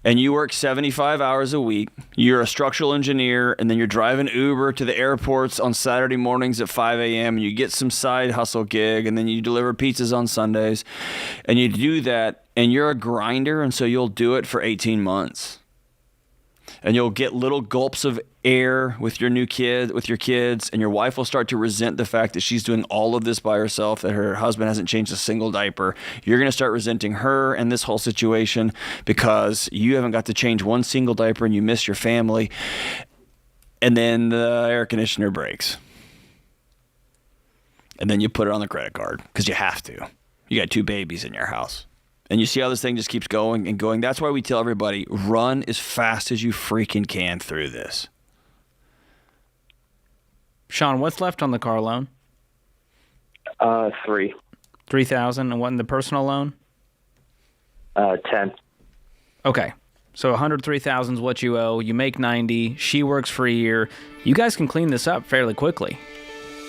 and you work 75 hours a week. You're a structural engineer, and then you're driving Uber to the airports on Saturday mornings at 5 a.m., and you get some side hustle gig, and then you deliver pizzas on Sundays, and you do that, and you're a grinder, and so you'll do it for 18 months. And you'll get little gulps of air with your kids, and your wife will start to resent the fact that she's doing all of this by herself, that her husband hasn't changed a single diaper. You're going to start resenting her and this whole situation because you haven't got to change one single diaper and you miss your family. And then the air conditioner breaks. And then you put it on the credit card because you have to. You got 2 babies in your house. And you see how this thing just keeps going and going. That's why we tell everybody, run as fast as you freaking can through this. Sean, what's left on the car loan? 3. $3,000. And what in the personal loan? 10. Okay. So $103,000 is what you owe. You make $90,000. She works for a year. You guys can clean this up fairly quickly.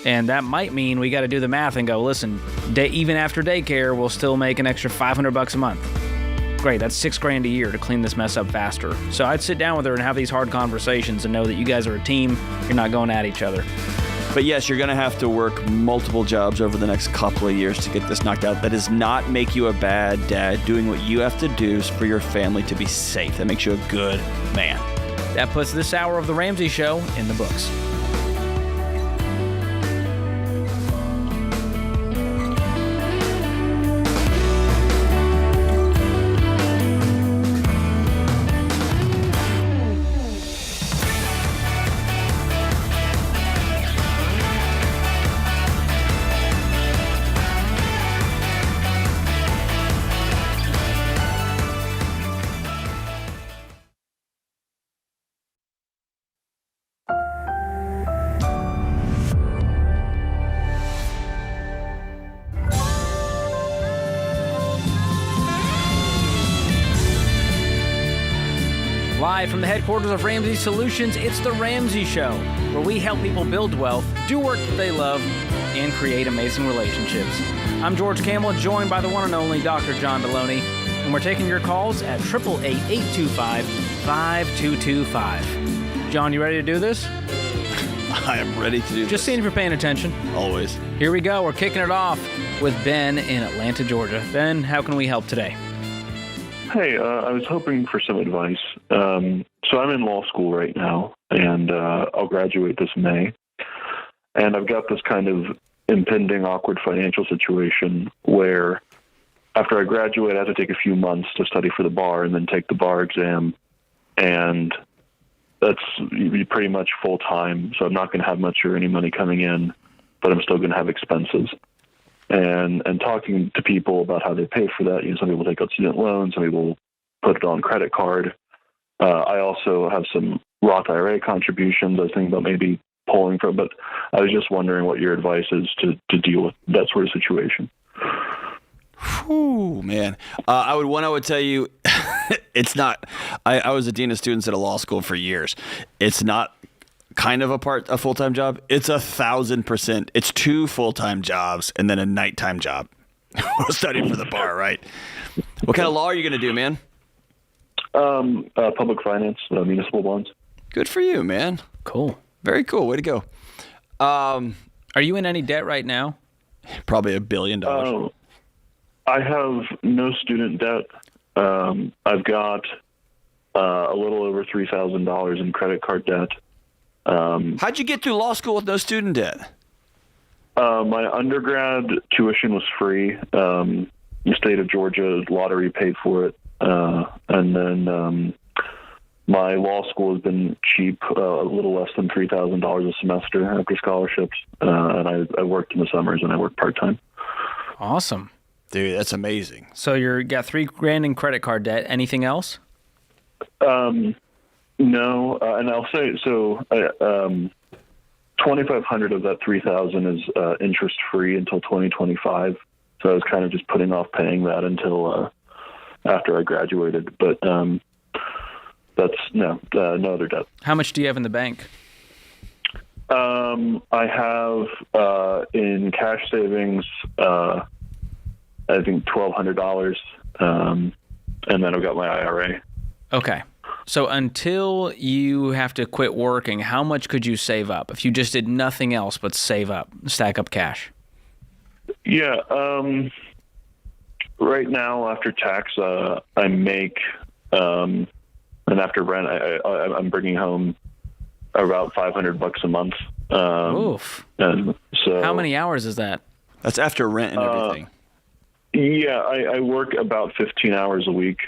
And that might mean we got to do the math and go, listen, even after daycare, we'll still make an extra $500 a month. Great, that's $6,000 a year to clean this mess up faster. So I'd sit down with her and have these hard conversations and know that you guys are a team. You're not going at each other. But yes, you're going to have to work multiple jobs over the next couple of years to get this knocked out. That does not make you a bad dad. Doing what you have to do is for your family to be safe. That makes you a good man. That puts this hour of The Ramsey Show in the books. Live from the headquarters of Ramsey Solutions, it's The Ramsey Show, where we help people build wealth, do work that they love, and create amazing relationships. I'm George Campbell, joined by the one and only Dr. John Deloney, and we're taking your calls at 888-825-5225. John, you ready to do this? I am ready to do this. Just seeing if you're paying attention. Always. Here we go. We're kicking it off with Ben in Atlanta, Georgia. Ben, how can we help today? Hey, I was hoping for some advice. So I'm in law school right now, and I'll graduate this May. And I've got this kind of impending awkward financial situation where after I graduate, I have to take a few months to study for the bar and then take the bar exam. And that's pretty much full time. So I'm not going to have much or any money coming in, but I'm still going to have expenses. And talking to people about how they pay for that, some people take out student loans, some people put it on credit card. I also have some Roth IRA contributions I was thinking about maybe pulling from, but I was just wondering what your advice is to deal with that sort of situation. Whew, man. I would tell you, it's not, I was a dean of students at a law school for years. It's not kind of a full-time job. It's 1,000%. It's 2 full-time jobs and then a nighttime job. Studying for the bar, right? What kind of law are you going to do, man? Public finance, municipal bonds. Good for you, man. Cool. Very cool. Way to go. Are you in any debt right now? Probably $1 billion. I have no student debt. I've got a little over $3,000 in credit card debt. How'd you get through law school with no student debt? My undergrad tuition was free. The state of Georgia lottery paid for it. And then my law school has been cheap, a little less than $3,000 a semester after scholarships. And I worked in the summers and I worked part-time. Awesome. Dude, that's amazing. So you got $3,000 in credit card debt. Anything else? No, and I'll say, so $2,500 of that $3,000 is interest free until 2025. So I was kind of just putting off paying that until after I graduated. But that's no other debt. How much do you have in the bank? I have in cash savings, I think $1,200, and then I've got my IRA. Okay. So until you have to quit working, how much could you save up if you just did nothing else but save up, stack up cash? Yeah. Right now, after tax, I make, and after rent, I'm bringing home about $500 a month. Oof. And so how many hours is that? That's after rent and everything. Yeah, I work about 15 hours a week.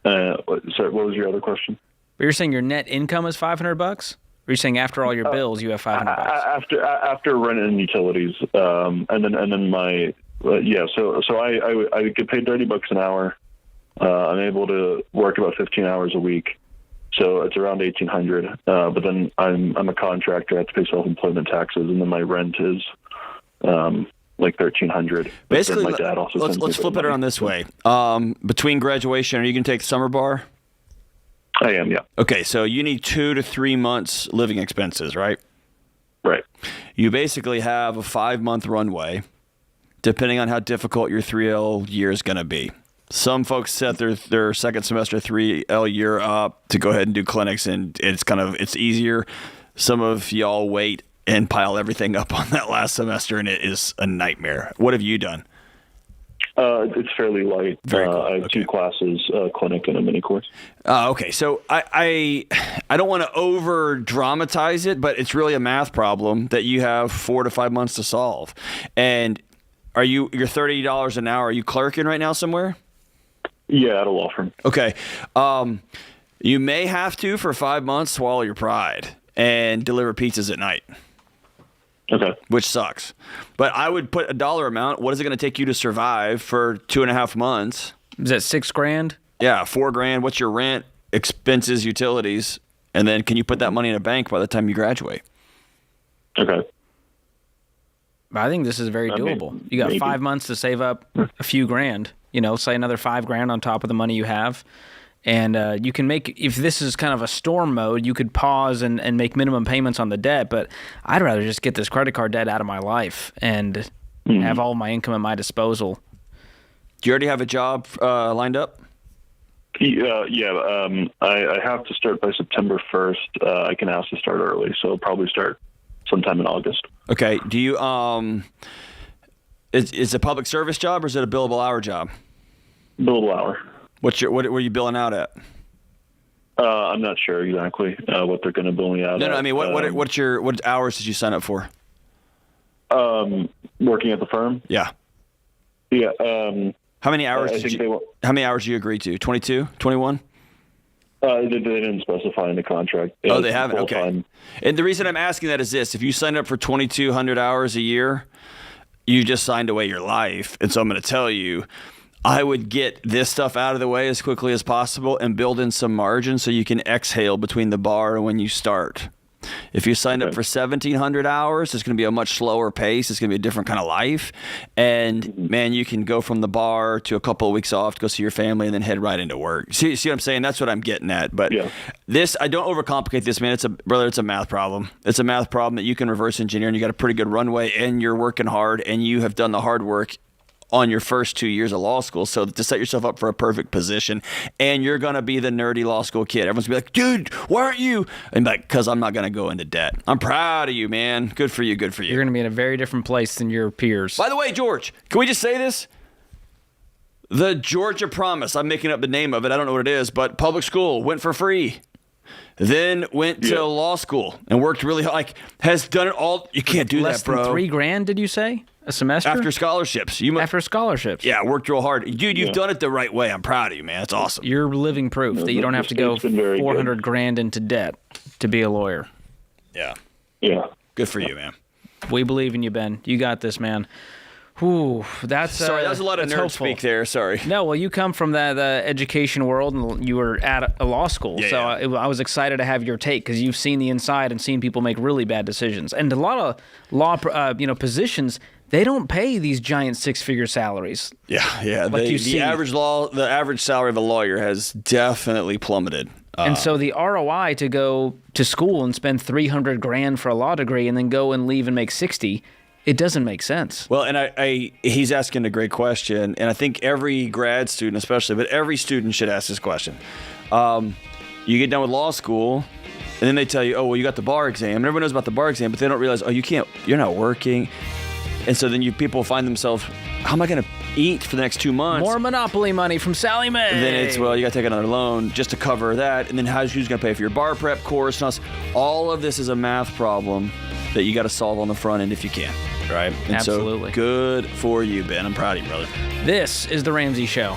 Sorry, what was your other question? But you're saying your net income is $500? Or you're saying after all your bills, you have $500? After rent and utilities, and then my So I get paid $30 an hour. I'm able to work about 15 hours a week, so it's around $1,800. But then I'm a contractor. I have to pay self-employment taxes, and then my rent is like $1,300. Basically, my dad also let's flip it around this way. Between graduation, are you going to take the summer bar? I am, yeah. Okay, so you need 2 to 3 months living expenses, right? Right. You basically have a 5-month runway, depending on how difficult your 3L year is going to be. Some folks set their second semester 3L year up to go ahead and do clinics, and it's easier. Some of y'all wait and pile everything up on that last semester, and it is a nightmare. What have you done? It's fairly light. Very cool. I have 2 classes, a clinic and a mini course. Okay, so I don't want to over dramatize it, but it's really a math problem that you have 4 to 5 months to solve. And you're $30 an hour? Are you clerking right now somewhere? Yeah, at a law firm. Okay, you may have to for 5 months swallow your pride and deliver pizzas at night. Okay. Which sucks. But I would put a dollar amount. What is it going to take you to survive for 2.5 months? Is that $6,000? Yeah, $4,000. What's your rent, expenses, utilities? And then can you put that money in a bank by the time you graduate? Okay. I think this is very doable. You got maybe 5 months to save up a few grand, say another $5,000 on top of the money you have. And you can make, if this is kind of a storm mode, you could pause and make minimum payments on the debt. But I'd rather just get this credit card debt out of my life and have all my income at my disposal. Do you already have a job lined up? Yeah. I have to start by September 1st. I can ask to start early, so I'll probably start sometime in August. Okay. Do you is it a public service job or is it a billable hour job? Billable hour. What are you billing out at? I'm not sure exactly what they're going to bill me out at. No. I mean, what hours did you sign up for? Working at the firm. Yeah. Yeah. How many hours? How many hours did you agree to? 22, 21? They didn't specify in the contract. Oh, they haven't. Okay. And the reason I'm asking that is this: if you signed up for 2,200 hours a year, you just signed away your life. And so I'm going to tell you, I would get this stuff out of the way as quickly as possible and build in some margin so you can exhale between the bar and when you start. If you signed up for 1,700 hours, it's going to be a much slower pace. It's going to be a different kind of life. And, man, you can go from the bar to a couple of weeks off to go see your family and then head right into work. See what I'm saying? That's what I'm getting at. But this, I don't overcomplicate this, man. It's a math problem. It's a math problem that you can reverse engineer, and you got a pretty good runway, and you're working hard, and you have done the hard work on your first 2 years of law school, so to set yourself up for a perfect position. And you're going to be the nerdy law school kid. Everyone's going to be like, dude, why aren't you? And like, because I'm not going to go into debt. I'm proud of you, man. Good for you. Good for you. You're going to be in a very different place than your peers. By the way, George, can we just say this? The Georgia Promise, I'm making up the name of it. I don't know what it is, but public school, went for free. Then went to law school and worked really hard. Like, has done it all. You can't do Less that, bro. Than $3,000, did you say? A semester? After scholarships. After scholarships. Yeah, worked real hard. Dude, you've done it the right way. I'm proud of you, man. That's awesome. You're living proof that you don't have to go $400,000 into debt to be a lawyer. Yeah. Yeah. Good for you, man. We believe in you, Ben. You got this, man. Ooh, that's sorry. That was a lot of nerd hopeful. speak there. Sorry. No, well, you come from the education world, and you were at a law school, so I was excited to have your take because you've seen the inside and seen people make really bad decisions. And a lot of law, positions, they don't pay these giant six-figure salaries. Yeah. Like the average salary of a lawyer has definitely plummeted. And so the ROI to go to school and spend $300,000 for a law degree and then go and leave and make 60, it doesn't make sense. Well, and he's asking a great question, and I think every grad student, especially, but every student should ask this question. You get done with law school, and then they tell you, oh, well, you got the bar exam. And everyone knows about the bar exam, but they don't realize, you're not working. And so then people find themselves, how am I going to eat for the next 2 months? More Monopoly money from Sally Mae. And then it's, you got to take another loan just to cover that. And then who's going to pay for your bar prep course? And all of this is a math problem that you got to solve on the front end if you can, right? And Absolutely. So good for you, Ben. I'm proud of you, brother. This is The Ramsey Show.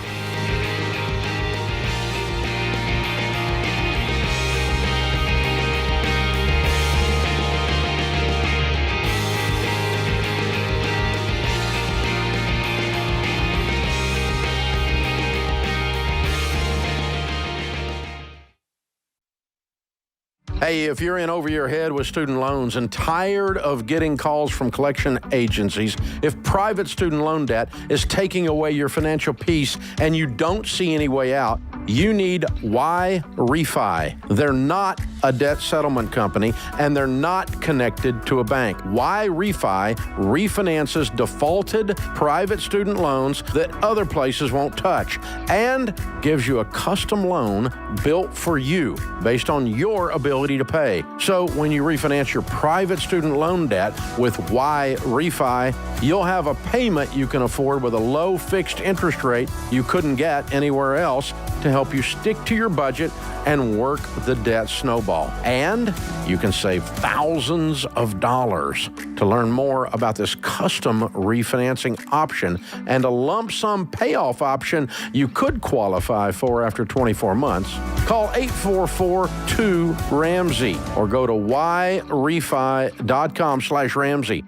Hey, if you're in over your head with student loans and tired of getting calls from collection agencies, if private student loan debt is taking away your financial peace and you don't see any way out, you need Y Refi. They're not a debt settlement company, and they're not connected to a bank. Y Refi refinances defaulted private student loans that other places won't touch and gives you a custom loan built for you based on your ability to pay. So when you refinance your private student loan debt with Y Refi, you'll have a payment you can afford with a low fixed interest rate you couldn't get anywhere else to help you stick to your budget and work the debt snowball. And you can save thousands of dollars. To learn more about this custom refinancing option and a lump sum payoff option you could qualify for after 24 months, call 844-2-RAMSEY or go to yrefi.com/Ramsey.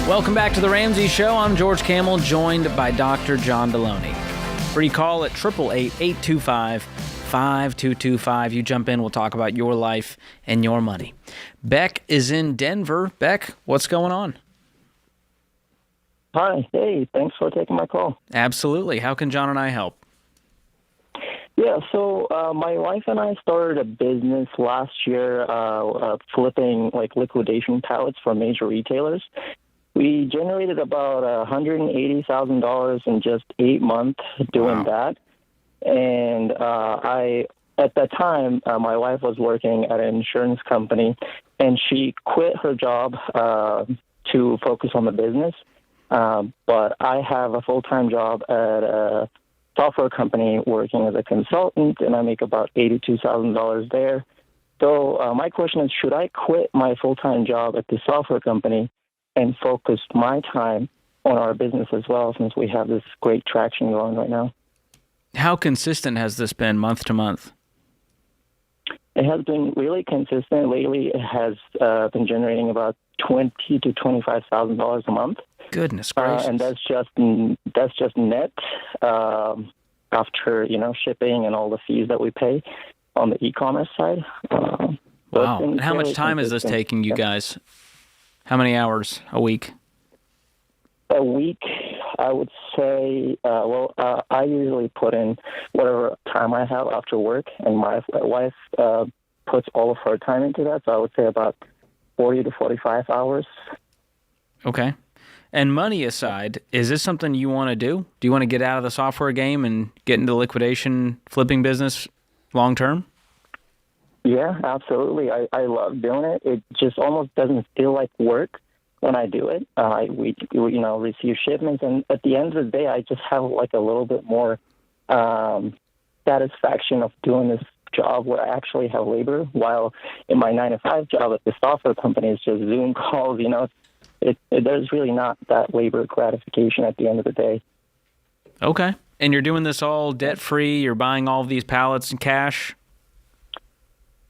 Welcome back to The Ramsey Show. I'm George Camel, joined by Dr. John Deloney. Free call at 888-825-5225. You jump in, we'll talk about your life and your money. Beck is in Denver. Beck, what's going on? Hi. Hey, thanks for taking my call. Absolutely. How can John and I help? Yeah, so my wife and I started a business last year flipping liquidation pallets for major retailers. We generated about $180,000 in just 8 months doing that. And at that time, my wife was working at an insurance company, and she quit her job to focus on the business. But I have a full-time job at a software company working as a consultant, and I make about $82,000 there. So my question is, should I quit my full-time job at the software company and focus my time on our business as well, since we have this great traction going right now? How consistent has this been month to month? It has been really consistent. Lately, it has been generating about $20,000 to $25,000 a month. Goodness gracious! And that's just net after shipping and all the fees that we pay on the e-commerce side. Wow! And how much time is this taking you guys? How many hours a week? A week, I would say, I usually put in whatever time I have after work, and my wife puts all of her time into that, so I would say about 40 to 45 hours. Okay. And money aside, is this something you want to do? Do you want to get out of the software game and get into the liquidation flipping business long term? Yeah, absolutely. I love doing it. It just almost doesn't feel like work when I do it. We receive shipments, and at the end of the day, I just have like a little bit more satisfaction of doing this job where I actually have labor, while in my 9-to-5 job at the software company, it's just Zoom calls. There's really not that labor gratification at the end of the day. Okay. And you're doing this all debt-free? You're buying all of these pallets in cash?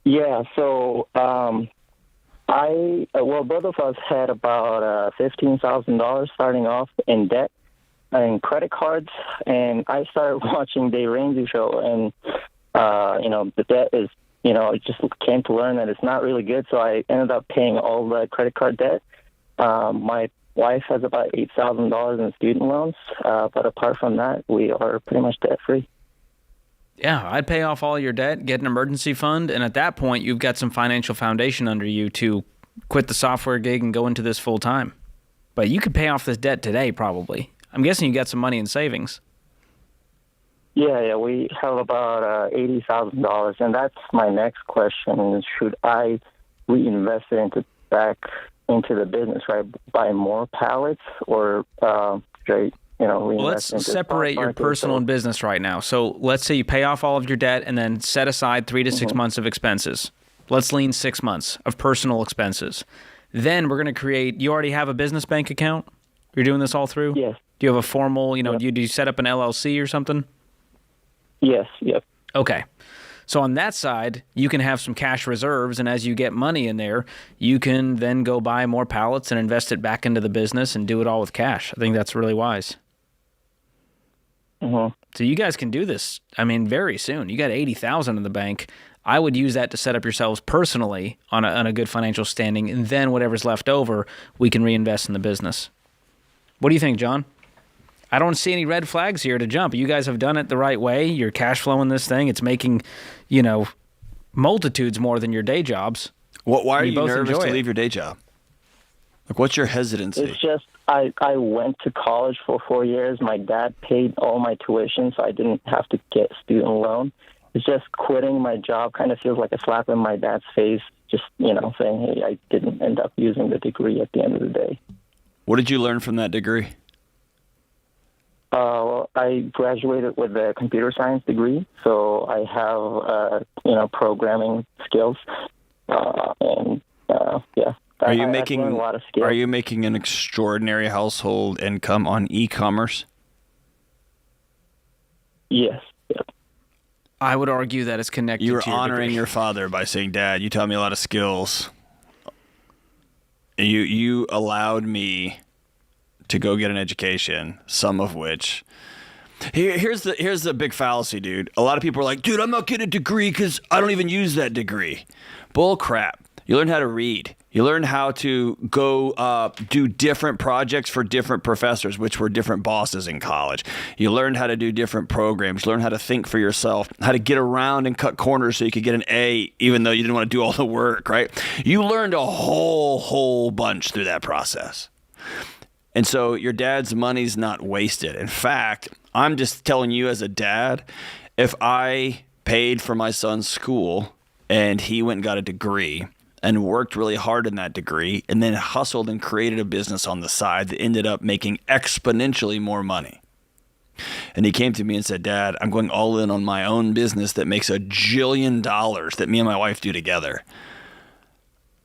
Yeah, so both of us had about $15,000 starting off in debt and credit cards, and I started watching Dave Ramsey Show, and the debt is, I just came to learn that it's not really good, so I ended up paying all the credit card debt. My wife has about $8,000 in student loans, but apart from that, we are pretty much debt-free. Yeah, I'd pay off all your debt, get an emergency fund, and at that point, you've got some financial foundation under you to quit the software gig and go into this full-time. But you could pay off this debt today, probably. I'm guessing you got some money in savings. Yeah, we have about $80,000, and that's my next question. Should I reinvest it back into the business, right? Buy more pallets, or straight, let's separate your personal and business right now. So let's say you pay off all of your debt and then set aside 3 to 6 months of expenses. Let's lean 6 months of personal expenses. Then we're going to create, you already have a business bank account? You're doing this all through? Yes. Do you have a formal, do you set up an LLC or something? Yes, yep. Okay. So on that side, you can have some cash reserves, and as you get money in there, you can then go buy more pallets and invest it back into the business and do it all with cash. I think that's really wise. Mm-hmm. So you guys can do this, very soon. You got $80,000 in the bank. I would use that to set up yourselves personally on a good financial standing, and then whatever's left over, we can reinvest in the business. What do you think, John? I don't see any red flags here to jump. You guys have done it the right way. You're cash flowing this thing. It's making, multitudes more than your day jobs. Why are you nervous to leave your day job? Like, what's your hesitancy? It's just I went to college for 4 years. My dad paid all my tuition, so I didn't have to get student loan. It's just quitting my job kind of feels like a slap in my dad's face, just, saying, hey, I didn't end up using the degree at the end of the day. What did you learn from that degree? I graduated with a computer science degree, so I have, programming skills, yeah. Are you making an extraordinary household income on e-commerce? Yes. Yep. I would argue that it's connected to You were honoring your father by saying, Dad, you taught me a lot of skills. You allowed me to go get an education, some of which... Here's the big fallacy, dude. A lot of people are like, dude, I'm not getting a degree because I don't even use that degree. Bull crap. You learn how to read. You learn how to go do different projects for different professors, which were different bosses in college. You learned how to do different programs. You learn how to think for yourself, how to get around and cut corners so you could get an A, even though you didn't want to do all the work, right? You learned a whole bunch through that process. And so your dad's money's not wasted. In fact, I'm just telling you as a dad, if I paid for my son's school and he went and got a degree and worked really hard in that degree and then hustled and created a business on the side that ended up making exponentially more money. And he came to me and said, Dad, I'm going all in on my own business that makes $1 jillion that me and my wife do together.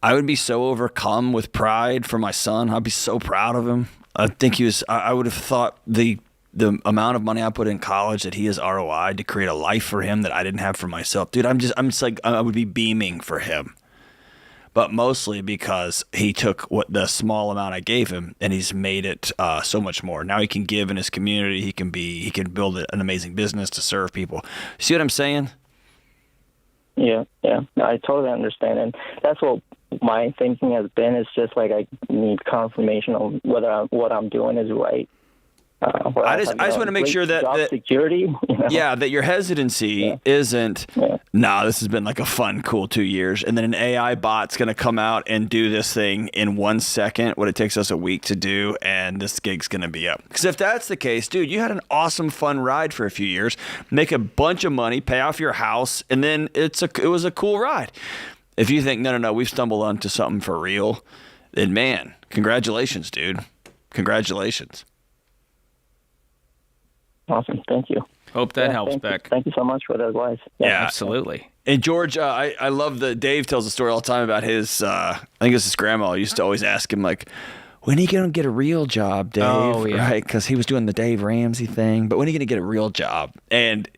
I would be so overcome with pride for my son. I'd be so proud of him. I would have thought the amount of money I put in college that he has ROI to create a life for him that I didn't have for myself. Dude, I'm just like, I would be beaming for him. But mostly because he took what the small amount I gave him and he's made it so much more. Now he can give in his community. He can build an amazing business to serve people. See what I'm saying? Yeah, I totally understand, and that's what my thinking has been. It's just like I need confirmation on whether what I'm doing is right. I just want to make sure that job security. Yeah, that your hesitancy isn't. Yeah. No, this has been like a fun, cool 2 years, and then an AI bot's going to come out and do this thing in 1 second, what it takes us a week to do, and this gig's going to be up. Because if that's the case, dude, you had an awesome, fun ride for a few years, make a bunch of money, pay off your house, and then it was a cool ride. If you think no, we've stumbled onto something for real, then man, congratulations, dude. Congratulations. Awesome. Thank you. Hope that helps, Beck. Thank you so much for the advice. Yeah, absolutely. And George, I love that Dave tells a story all the time about his, I think it's his grandma used to always ask him, like, when are you going to get a real job, Dave? Oh, yeah. Right? Because he was doing the Dave Ramsey thing. But when are you going to get a real job? And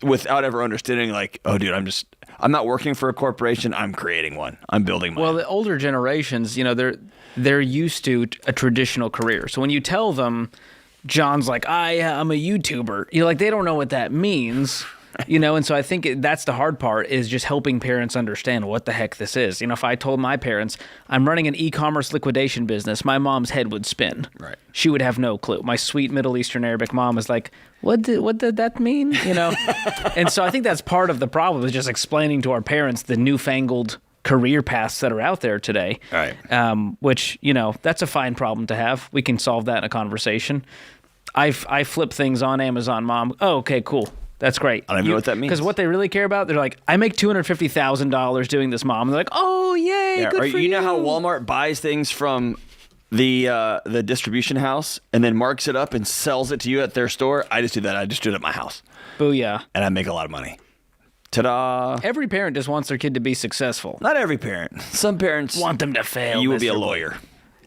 without ever understanding, like, oh, dude, I'm not working for a corporation. I'm creating one. I'm building mine. Well, the older generations, they're used to a traditional career. So when you tell them, John's like, I'm a YouTuber, you're like, they don't know what that means. And so I think that's the hard part, is just helping parents understand what the heck this is. If I told my parents I'm running an e-commerce liquidation business, my mom's head would spin. Right. She would have no clue. My sweet Middle Eastern Arabic mom is like, what did that mean? And so I think that's part of the problem, is just explaining to our parents the newfangled career paths that are out there today. Right. Which, that's a fine problem to have. We can solve that in a conversation. I flip things on Amazon, Mom. Oh, okay, cool. That's great. I don't even know what that means. Because what they really care about, they're like, I make $250,000 doing this, Mom. And they're like, oh, yay, good for you. You know how Walmart buys things from the distribution house and then marks it up and sells it to you at their store? I just do that. I just do it at my house. Booyah. And I make a lot of money. Ta-da. Every parent just wants their kid to be successful. Not every parent. Some parents want them to fail. You will be a lawyer.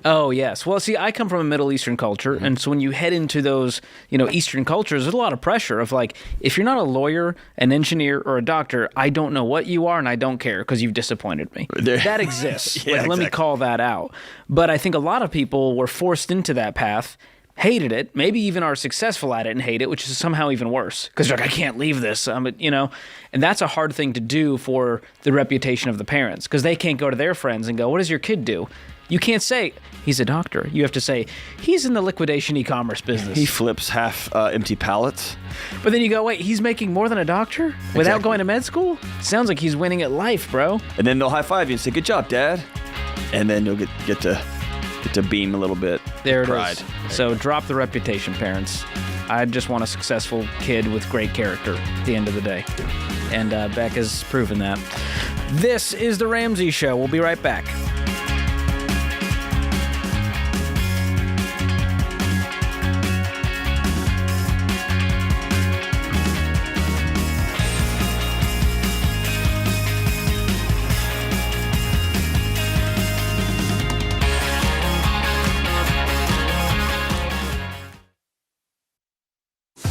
Oh, yes. Well, see, I come from a Middle Eastern culture, and so when you head into those, Eastern cultures, there's a lot of pressure of like, if you're not a lawyer, an engineer, or a doctor, I don't know what you are, and I don't care because you've disappointed me. That exists. Yeah, Let me call that out. But I think a lot of people were forced into that path, hated it, maybe even are successful at it and hate it, which is somehow even worse, because they're like, I can't leave this, and that's a hard thing to do for the reputation of the parents, because they can't go to their friends and go, what does your kid do? You can't say, he's a doctor. You have to say, he's in the liquidation e-commerce business. He flips half empty pallets. But then you go, wait, he's making more than a doctor without going to med school? Sounds like he's winning at life, bro. And then they'll high-five you and say, good job, Dad. And then you'll get to beam a little bit. There it is. So drop the reputation, parents. I just want a successful kid with great character at the end of the day. And Beck has proven that. This is The Ramsey Show. We'll be right back.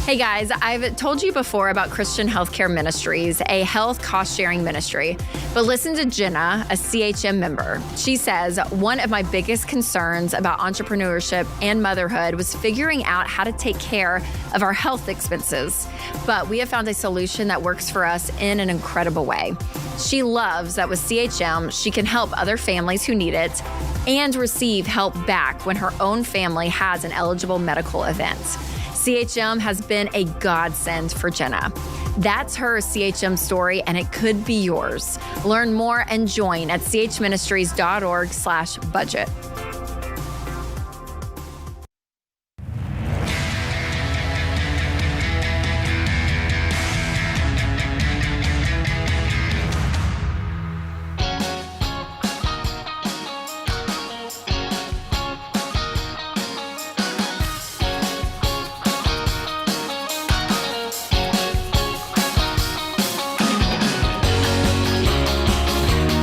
Hey guys, I've told you before about Christian Healthcare Ministries, a health cost-sharing ministry. But listen to Jenna, a CHM member. She says, one of my biggest concerns about entrepreneurship and motherhood was figuring out how to take care of our health expenses. But we have found a solution that works for us in an incredible way. She loves that with CHM, she can help other families who need it and receive help back when her own family has an eligible medical event. CHM has been a godsend for Jenna. That's her CHM story, and it could be yours. Learn more and join at chministries.org/budget.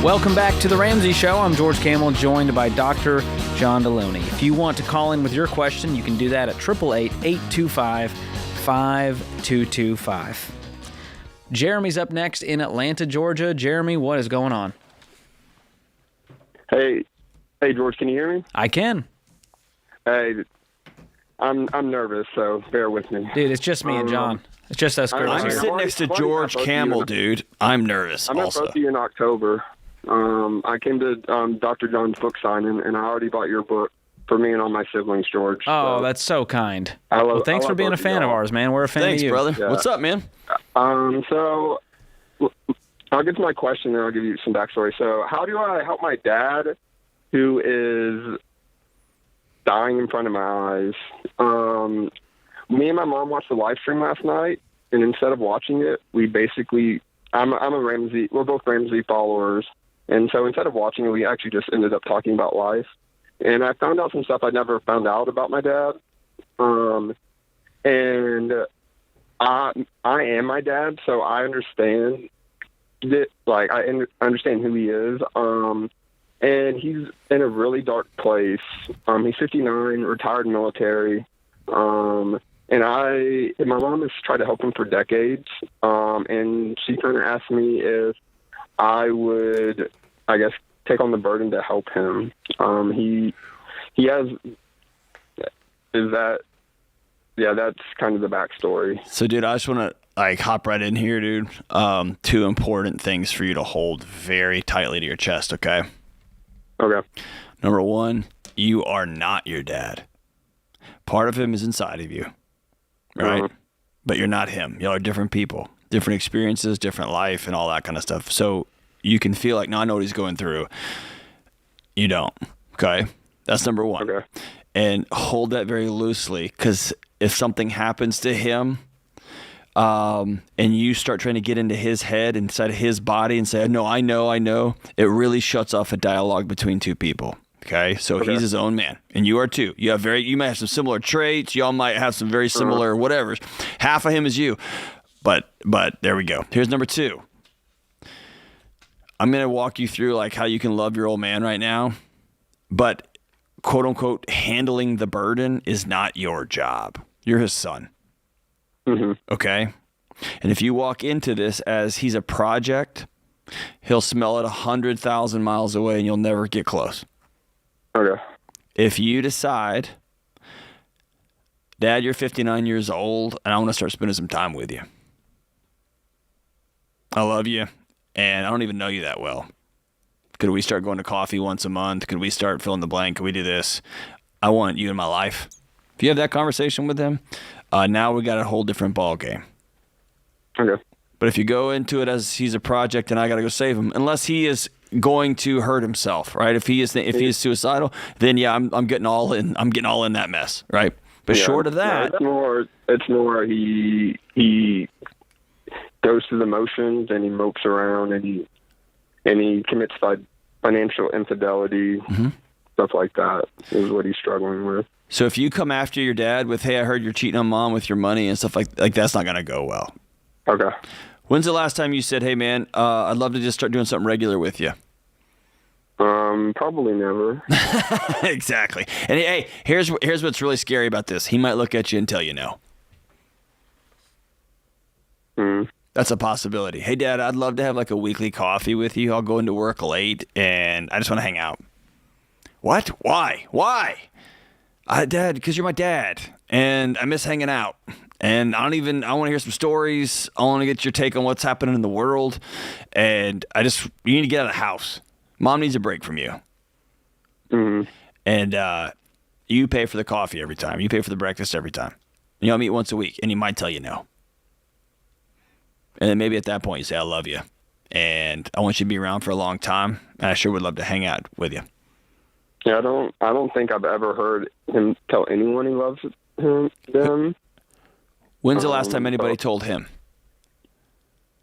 Welcome back to The Ramsey Show. I'm George Camel, joined by Dr. John Deloney. If you want to call in with your question, you can do that at 888-825-5225. Jeremy's up next in Atlanta, Georgia. Jeremy, what is going on? Hey, George, can you hear me? I can. Hey, I'm nervous, so bear with me. Dude, it's just me and John. It's just us girls I'm here. sitting next to George Camel, dude. I'm nervous. I met also. both of you in October. I came to Dr. John's book signing, and I already bought your book for me and all my siblings, George. Oh, so that's so kind. well, thanks for being a fan of ours, man. We're a fan Thanks, of you. brother. Yeah. What's up, man? So I'll get to my question, and I'll give you some backstory. So how do I help my dad, who is dying in front of my eyes? Me and my mom watched the live stream last night, and instead of watching it, we basically I'm a Ramsey. We're both Ramsey followers. And so instead of watching it, we actually just ended up talking about life. And I found out some stuff I never found out about my dad. And I am my dad, so I understand I understand who he is. And he's in a really dark place. He's 59, retired military. And my mom has tried to help him for decades. And she kind of asked me if I would, I guess, take on the burden to help him. That's kind of the backstory. So, dude, I just want to hop right in here, dude. 2 important things for you to hold very tightly to your chest, okay? Okay. Number 1, you are not your dad. Part of him is inside of you, right? Uh-huh. But you're not him. Y'all are different people, different experiences, different life, and all that kind of stuff. So you can feel like, no, I know what he's going through. You don't, okay? That's number 1. Okay. And hold that very loosely, because if something happens to him, and you start trying to get into his head, inside of his body, and say, no, I know, it really shuts off a dialogue between 2 people. Okay. So he's his own man, and you are too. You might have some similar traits. Y'all might have some very similar whatever. Half of him is you, but there we go. Here's number 2. I'm going to walk you through how you can love your old man right now, but quote unquote, handling the burden is not your job. You're his son. Mm-hmm. Okay. And if you walk into this as he's a project, he'll smell it 100,000 miles away and you'll never get close. Okay. If you decide, Dad, you're 59 years old and I want to start spending some time with you. I love you and I don't even know you that well. Could we start going to coffee once a month? Could we start fill in the blank? Could we do this? I want you in my life. If you have that conversation with him, now we got a whole different ball game. Okay. But if you go into it as he's a project and I got to go save him, unless he is going to hurt himself, right? If he is suicidal, then yeah, I'm getting all in. I'm getting all in that mess, right? But short of that, it's more he goes through the motions and he mopes around and he commits financial infidelity, stuff like that is what he's struggling with. So if you come after your dad with, hey, I heard you're cheating on mom with your money and stuff like that's not going to go well. Okay. When's the last time you said, hey, man, I'd love to just start doing something regular with you? Probably never. Exactly. And hey, here's what's really scary about this. He might look at you and tell you no. That's a possibility. Hey, Dad, I'd love to have a weekly coffee with you. I'll go into work late and I just want to hang out. What? Why? Dad, because you're my dad and I miss hanging out. And I want to hear some stories. I want to get your take on what's happening in the world. And you need to get out of the house. Mom needs a break from you. Mm-hmm. And you pay for the coffee every time. You pay for the breakfast every time. And y'all meet once a week, and he might tell you no. And then maybe at that point you say, I love you. And I want you to be around for a long time. And I sure would love to hang out with you. Yeah, I don't think I've ever heard him tell anyone he loves them. When's the last time anybody told him?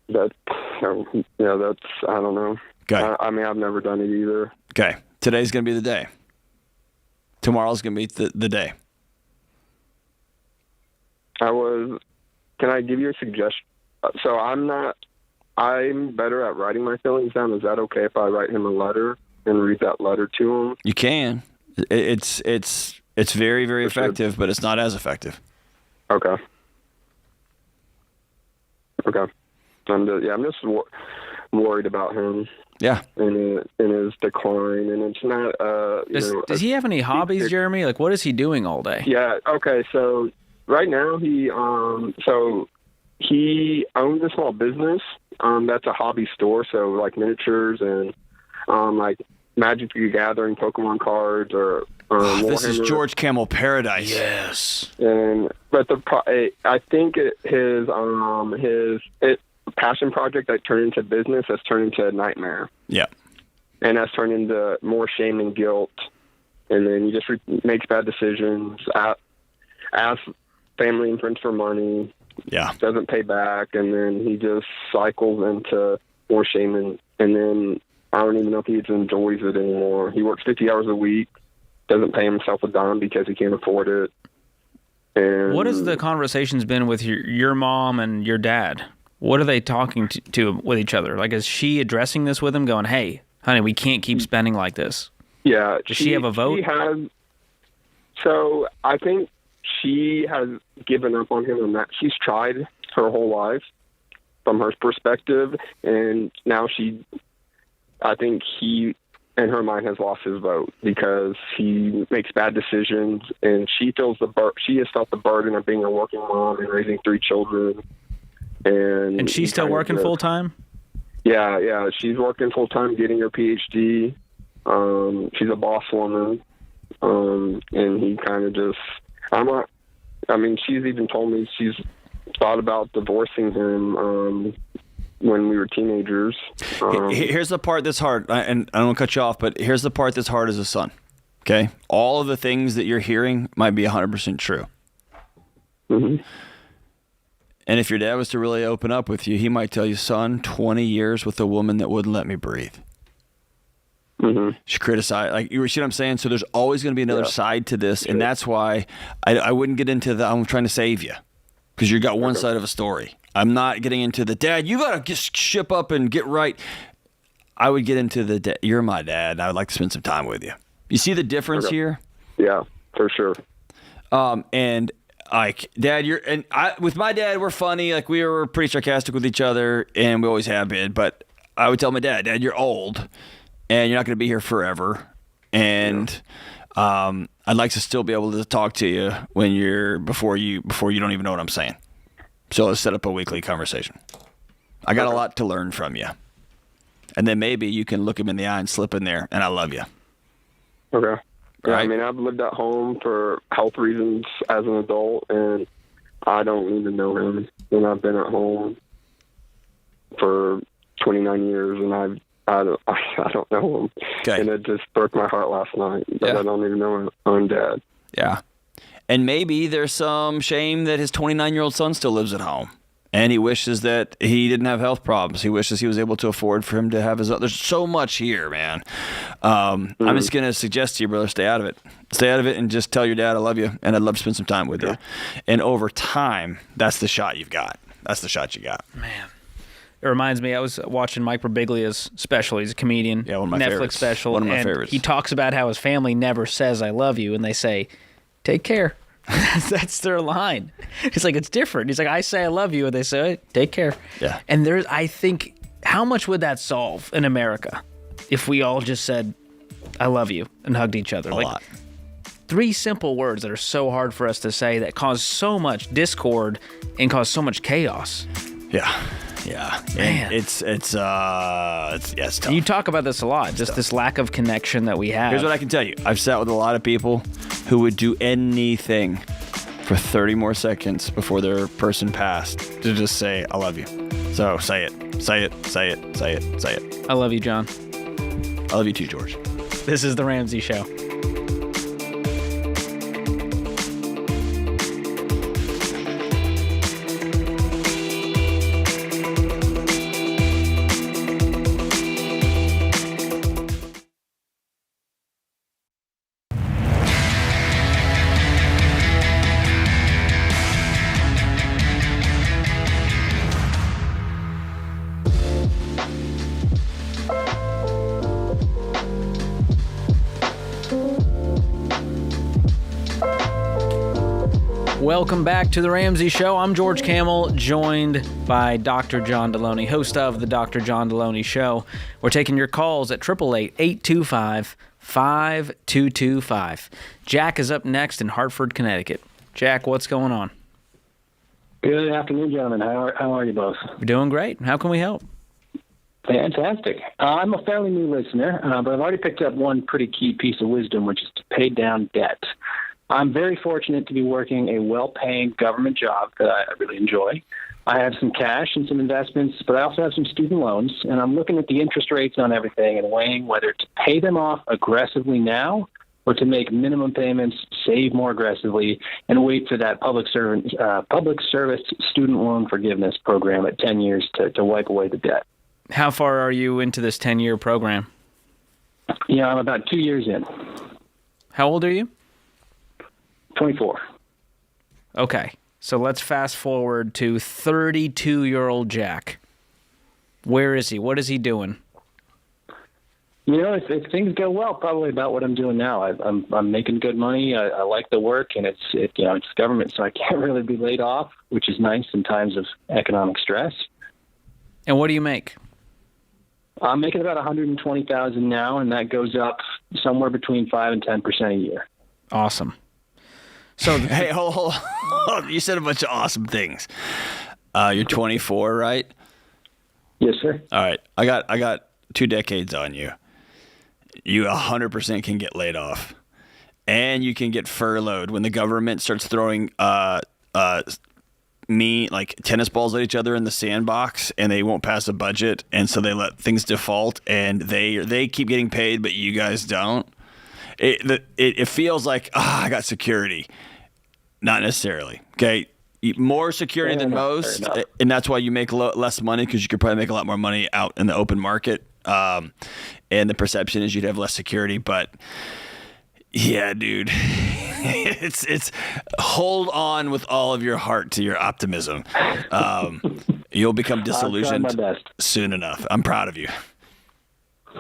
That's, I don't know. Okay. I've never done it either. Okay. Today's going to be the day. Tomorrow's going to be the day. Can I give you a suggestion? So I'm better at writing my feelings down. Is that okay if I write him a letter and read that letter to him? You can. It's very, very effective, but it's not as effective. Okay. I'm just worried about him. Yeah. And his decline, and it's not. Does he have any hobbies, Jeremy? What is he doing all day? Yeah. Okay. So right now he owns a small business. That's a hobby store. So miniatures and Magic the Gathering, Pokemon cards, or this is George Camel Paradise. Yes. But I think his passion project that turned into business has turned into a nightmare. Yeah. And that's turned into more shame and guilt. And then he just makes bad decisions, asks family and friends for money. Yeah. Doesn't pay back. And then he just cycles into more shame. And then I don't even know if he enjoys it anymore. He works 50 hours a week, doesn't pay himself a dime because he can't afford it. And what has the conversations been with your mom and your dad? What are they talking to with each other? Like, is she addressing this with him, going, "Hey, honey, we can't keep spending like this"? Yeah. Does she have a vote? So I think she has given up on him on that. She's tried her whole life from her perspective, and now I think he, in her mind, has lost his vote because he makes bad decisions, and she has felt the burden of being a working mom and raising 3 children. And she's still working full time? Yeah. She's working full time, getting her PhD. She's a boss woman. And he kind of just, she's even told me she's thought about divorcing him when we were teenagers. Here's the part that's hard, and I don't want to cut you off, but here's the part that's hard as a son. Okay? All of the things that you're hearing might be 100% true. Mm-hmm. And if your dad was to really open up with you, he might tell you, son, 20 years with a woman that wouldn't let me breathe. Mm-hmm. She criticized, like, you see what I'm saying? So there's always going to be another side to this, and that's why I wouldn't get into I'm trying to save you, because you got one side of a story. I'm not getting into the dad, you got to just ship up and get right. I would get into you're my dad, and I would like to spend some time with you. You see the difference here? Yeah, for sure. And like, Dad, with my dad, we're funny. Like, we were pretty sarcastic with each other, and we always have been. But I would tell my dad, you're old, and you're not going to be here forever. And I'd like to still be able to talk to you before you don't even know what I'm saying. So let's set up a weekly conversation. I got a lot to learn from you. And then maybe you can look him in the eye and slip in there, and I love you. Okay. Yeah, Right. I've lived at home for health reasons as an adult, and I don't even know him. And I've been at home for 29 years, and I don't know him. Okay. And it just broke my heart last night that I don't even know my own dad. Yeah. And maybe there's some shame that his 29-year-old son still lives at home. And he wishes that he didn't have health problems. He wishes he was able to afford for him to have his own. There's so much here, man. I'm just going to suggest to you, brother, stay out of it. Stay out of it and just tell your dad I love you, and I'd love to spend some time with you. And over time, that's the shot you've got. That's the shot you got. Man. It reminds me, I was watching Mike Birbiglia's special. He's a comedian. Yeah, one of my Netflix favorites. special. One of my and favorites. He talks about how his family never says I love you, and they say, take care. That's their line. He's like, it's different. He's like, I say I love you, and they say, hey, take care. Yeah. And I think, how much would that solve in America if we all just said, I love you, and hugged each other? A lot. 3 simple words that are so hard for us to say that cause so much discord and cause so much chaos. Yeah. Yeah. Man. And it's tough. You talk about this a lot, just this lack of connection that we have. Here's what I can tell you. I've sat with a lot of people who would do anything for 30 more seconds before their person passed to just say, I love you. So say it. Say it. Say it. Say it. Say it. I love you, John. I love you too, George. This is The Ramsey Show. Welcome back to The Ramsey Show. I'm George Camel, joined by Dr. John Deloney, host of The Dr. John Deloney Show. We're taking your calls at 888-825-5225. Jack is up next in Hartford, Connecticut. Jack, what's going on? Good afternoon, gentlemen. How are you both? We're doing great. How can we help? Fantastic. I'm a fairly new listener, but I've already picked up one pretty key piece of wisdom, which is to pay down debt. I'm very fortunate to be working a well-paying government job that I really enjoy. I have some cash and some investments, but I also have some student loans, and I'm looking at the interest rates on everything and weighing whether to pay them off aggressively now or to make minimum payments, save more aggressively, and wait for that public service student loan forgiveness program at 10 years to wipe away the debt. How far are you into this 10-year program? Yeah, I'm about 2 years in. How old are you? 24. Okay. So let's fast forward to 32-year-old Jack. Where is he? What is he doing? You know, if things go well, probably about what I'm doing now. I'm making good money. I like the work, and it's government, so I can't really be laid off, which is nice in times of economic stress. And what do you make? I'm making about $120,000 now, and that goes up somewhere between 5 and 10% a year. Awesome. So hey, hold on. You said a bunch of awesome things. You're 24, right? Yes, sir. All right. I got 2 decades on you. You 100% can get laid off, and you can get furloughed when the government starts throwing like tennis balls at each other in the sandbox, and they won't pass a budget, and so they let things default, and they keep getting paid, but you guys don't. It feels like I got security. Not necessarily. Okay. More security than most, and that's why you make less money, because you could probably make a lot more money out in the open market. And the perception is you'd have less security, but yeah, dude, it's hold on with all of your heart to your optimism. You'll become disillusioned soon enough. I'm proud of you.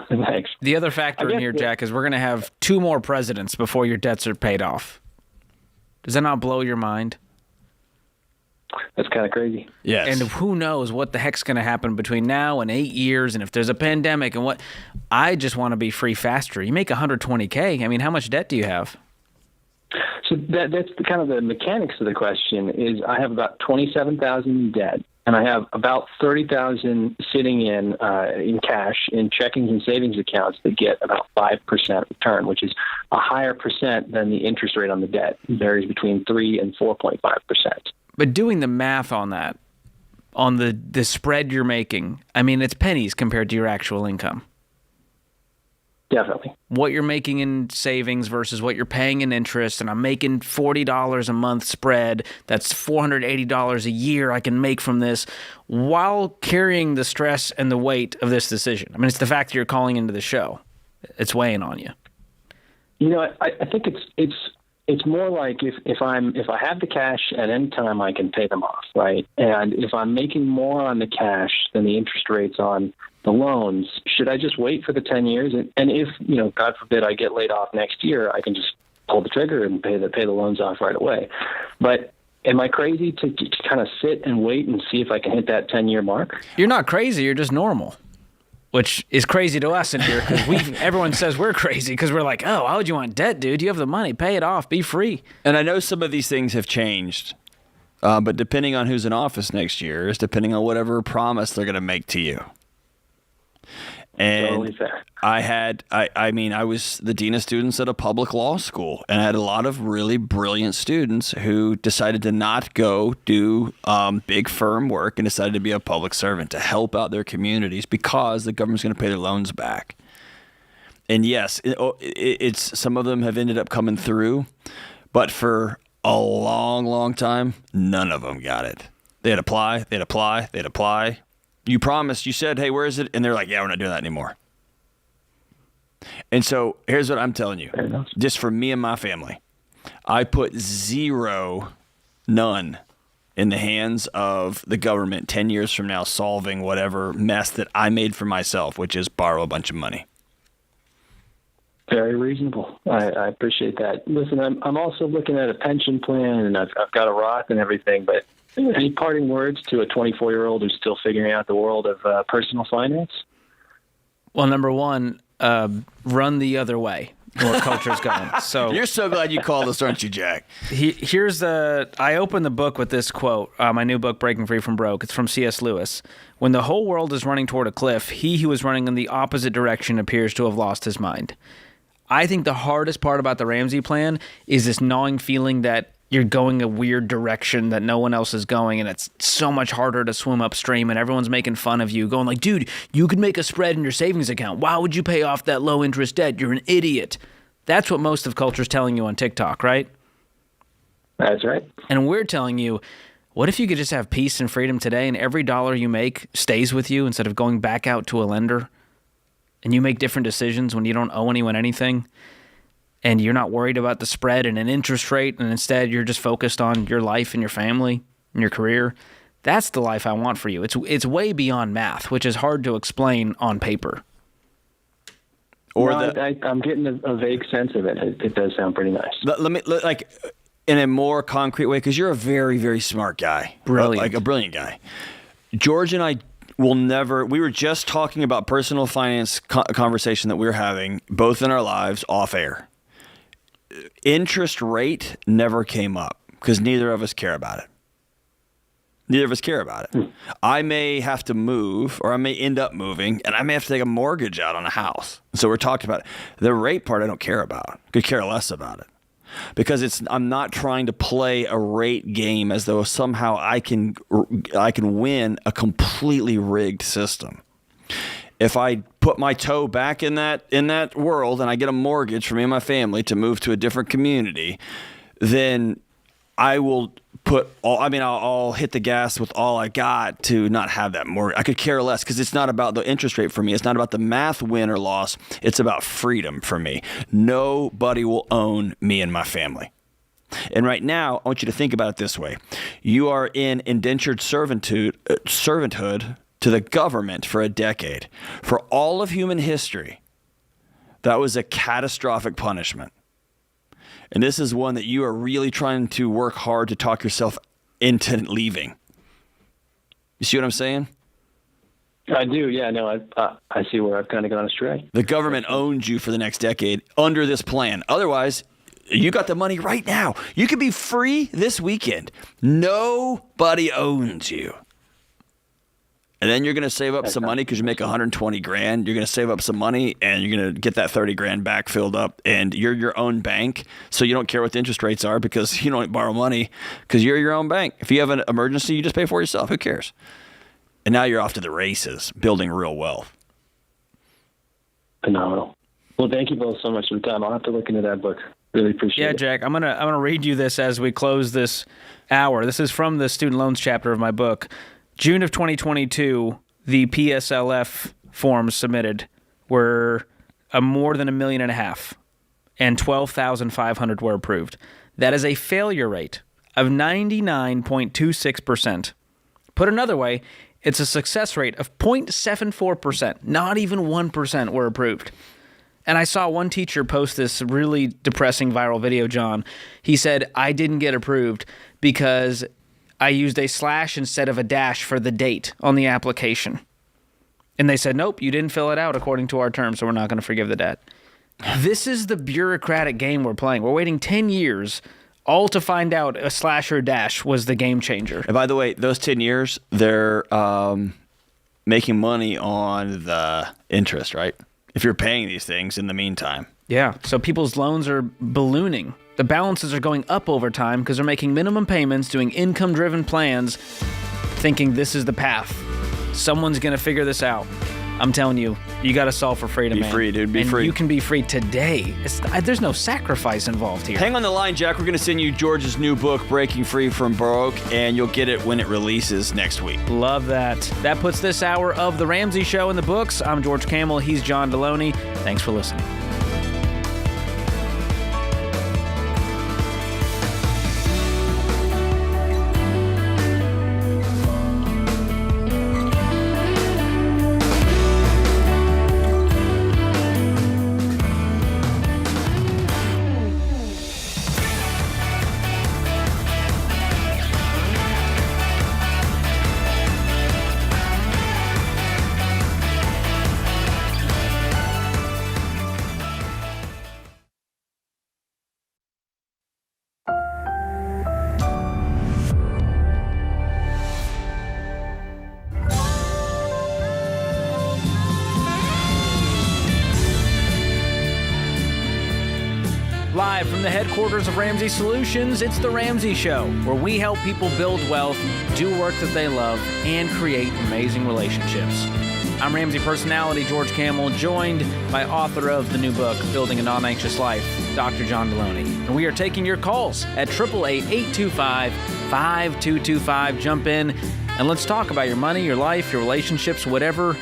Thanks. The other factor in here, Jack, is we're going to have 2 more presidents before your debts are paid off. Does that not blow your mind? That's kind of crazy. Yes. And who knows what the heck's going to happen between now and 8 years, and if there's a pandemic and what. I just want to be free faster. You make $120K. I mean, how much debt do you have? So that's kind of the mechanics of the question. Is I have about $27,000 in debt, and I have about $30,000 sitting in cash in checkings and savings accounts that get about 5% return, which is a higher percent than the interest rate on the debt. It varies between 3 and 4.5%. But doing the math on that, on the spread you're making, I mean, it's pennies compared to your actual income. Definitely. What you're making in savings versus what you're paying in interest, and I'm making $40 a month spread. That's $480 a year I can make from this while carrying the stress and the weight of this decision. I mean, it's the fact that you're calling into the show. It's weighing on you. You know, I think it's more like if I have the cash at any time, I can pay them off, right? And if I'm making more on the cash than the interest rates on the loans, should I just wait for the 10 years? And if, God forbid, I get laid off next year, I can just pull the trigger and pay the loans off right away. But am I crazy to kind of sit and wait and see if I can hit that 10-year mark? You're not crazy. You're just normal. Which is crazy to us in here, because everyone says we're crazy because we're like, oh, why would you want debt, dude? You have the money. Pay it off. Be free. And I know some of these things have changed, but depending on who's in office next year is depending on whatever promise they're going to make to you. And totally fair. I was the dean of students at a public law school, and I had a lot of really brilliant students who decided to not go do big firm work and decided to be a public servant to help out their communities because the government's going to pay their loans back. And yes, it's some of them have ended up coming through, but for a long, long time, none of them got it. They'd apply. You promised, you said, hey, where is it? And they're like, yeah, we're not doing that anymore. And so here's what I'm telling you. Just for me and my family, I put none in the hands of the government 10 years from now solving whatever mess that I made for myself, which is borrow a bunch of money. Very reasonable. I appreciate that. Listen, I'm also looking at a pension plan, and I've got a Roth and everything, but any parting words to a 24-year-old who's still figuring out the world of personal finance? Well, number one, run the other way. Where culture's going. So you're so glad you called us, aren't you, Jack? I opened the book with this quote. My new book, Breaking Free from Broke. It's from C.S. Lewis. When the whole world is running toward a cliff, he who is running in the opposite direction appears to have lost his mind. I think the hardest part about the Ramsey plan is this gnawing feeling that you're going a weird direction that no one else is going, and it's so much harder to swim upstream, and everyone's making fun of you, going like, dude, you could make a spread in your savings account. Why would you pay off that low-interest debt? You're an idiot. That's what most of culture's telling you on TikTok, right? That's right. And we're telling you, what if you could just have peace and freedom today, and every dollar you make stays with you instead of going back out to a lender, and you make different decisions when you don't owe anyone anything? and you're not worried about the spread and an interest rate, and instead you're just focused on your life and your family and your career, that's the life I want for you. It's way beyond math, which is hard to explain on paper. I'm getting a vague sense of it. It does sound pretty nice. Let me like in a more concrete way, because you're a very, very smart guy, brilliant, like a brilliant guy. George and I will never. We were just talking about personal finance conversation that we were having, both in our lives, off air. Interest rate never came up because neither of us care about it. Neither of us care about it. I may have to move, or I may end up moving, and I may have to take a mortgage out on a house. So we're talking about it. The rate part I don't care about. Could care less about it. Because I'm not trying to play a rate game as though somehow I can win a completely rigged system. If I put my toe back in that world and I get a mortgage for me and my family to move to a different community, then I will I'll hit the gas with all I got to not have that mortgage. I could care less because it's not about the interest rate for me. It's not about the math win or loss. It's about freedom for me. Nobody will own me and my family. And right now, I want you to think about it this way. You are in indentured servitude to the government for a decade. For all of human history, that was a catastrophic punishment. And this is one that you are really trying to work hard to talk yourself into leaving. You see what I'm saying? I do, yeah. No, I see where I've kind of gone astray. The government owns you for the next decade under this plan. Otherwise, you got the money right now. You could be free this weekend. Nobody owns you. And then you're going to save up some money because you make $120,000. You're going to save up some money and you're going to get that $30,000 back filled up. And you're your own bank, so you don't care what the interest rates are because you don't borrow money because you're your own bank. If you have an emergency, you just pay for it yourself. Who cares? And now you're off to the races, building real wealth. Phenomenal. Well, thank you both so much for the time. I'll have to look into that book. Really appreciate it. Yeah, Jack, I'm gonna read you this as we close this hour. This is from the student loans chapter of my book. June of 2022, the PSLF forms submitted were more than 1.5 million, and 12,500 were approved. That is a failure rate of 99.26%. Put another way, it's a success rate of 0.74%. Not even 1% were approved. And I saw one teacher post this really depressing viral video, John. He said, I didn't get approved because I used a slash instead of a dash for the date on the application. And they said, nope, you didn't fill it out according to our terms, so we're not going to forgive the debt. This is the bureaucratic game we're playing. We're waiting 10 years all to find out a slash or dash was the game changer. And by the way, those 10 years, they're making money on the interest, right? If you're paying these things in the meantime. Yeah, so people's loans are ballooning. The balances are going up over time because they're making minimum payments, doing income-driven plans, thinking this is the path. Someone's going to figure this out. I'm telling you, you got to solve for freedom, man. Be free, dude. Be and free. You can be free today. There's no sacrifice involved here. Hang on the line, Jack. We're going to send you George's new book, Breaking Free from Broke, and you'll get it when it releases next week. Love that. That puts this hour of The Ramsey Show in the books. I'm George Camel. He's John Deloney. Thanks for listening. Live from the headquarters of Ramsey Solutions, it's The Ramsey Show, where we help people build wealth, do work that they love, and create amazing relationships. I'm Ramsey personality George Camel, joined by author of the new book, Building a Non-Anxious Life, Dr. John Deloney. And we are taking your calls at 888-825-5225. Jump in and let's talk about your money, your life, your relationships, whatever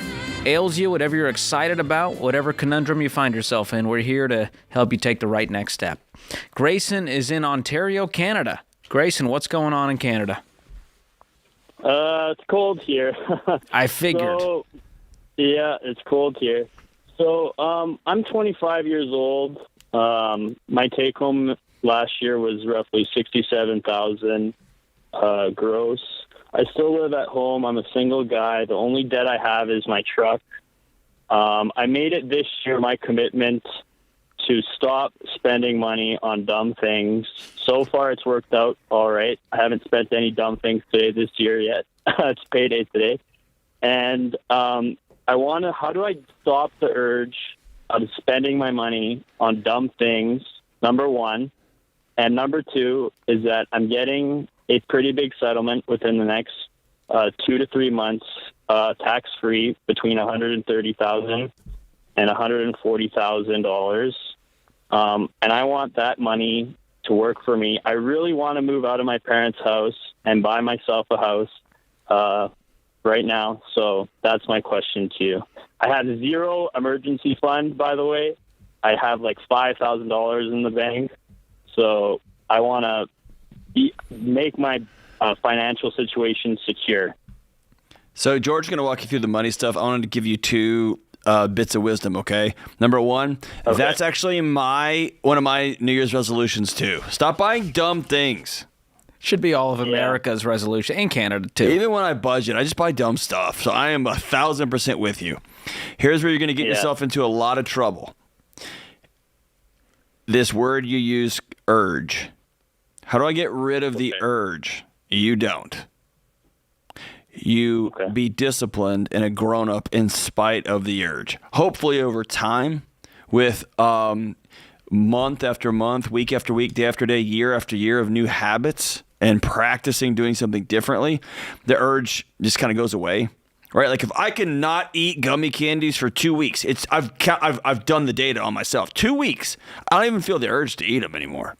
ails you, whatever you're excited about, whatever conundrum you find yourself in, we're here to help you take the right next step. Grayson is in Ontario, Canada. Grayson, what's going on in Canada? It's cold here. I figured. So, yeah, it's cold here. So, I'm 25 years old. My take home last year was roughly $67,000 gross. I still live at home. I'm a single guy. The only debt I have is my truck. I made it this year my commitment to stop spending money on dumb things. So far, it's worked out all right. I haven't spent any dumb things this year yet. It's payday today. And how do I stop the urge of spending my money on dumb things, number one? And number two is that I'm getting a pretty big settlement within the next 2 to 3 months, tax-free, between $130,000 and $140,000. And I want that money to work for me. I really want to move out of my parents' house and buy myself a house right now. So that's my question to you. I have zero emergency fund, by the way. I have like $5,000 in the bank. So I want to make my financial situation secure. So George is going to walk you through the money stuff. I wanted to give you two bits of wisdom, okay? Number one, that's actually one of my New Year's resolutions too. Stop buying dumb things. Should be all of America's resolution, and Canada too. Even when I budget, I just buy dumb stuff. So I am 1,000% with you. Here's where you're going to get yourself into a lot of trouble. This word you use, urge. How do I get rid of the urge? You don't. You be disciplined and a grown-up in spite of the urge. Hopefully over time, with month after month, week after week, day after day, year after year of new habits and practicing doing something differently, the urge just kind of goes away. Right? Like if I cannot eat gummy candies for 2 weeks, I've done the data on myself. 2 weeks, I don't even feel the urge to eat them anymore.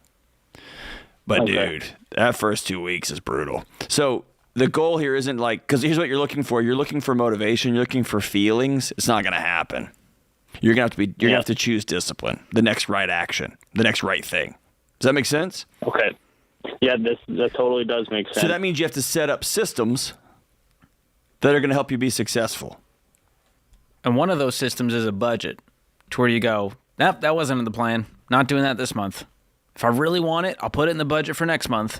But dude, that first 2 weeks is brutal. So the goal here isn't like, because here's what you're looking for. You're looking for motivation. You're looking for feelings. It's not going to happen. You're going to have to choose discipline, the next right action, the next right thing. Does that make sense? Okay. Yeah, that totally does make sense. So that means you have to set up systems that are going to help you be successful. And one of those systems is a budget, to where you go, nope, that wasn't in the plan. Not doing that this month. If I really want it, I'll put it in the budget for next month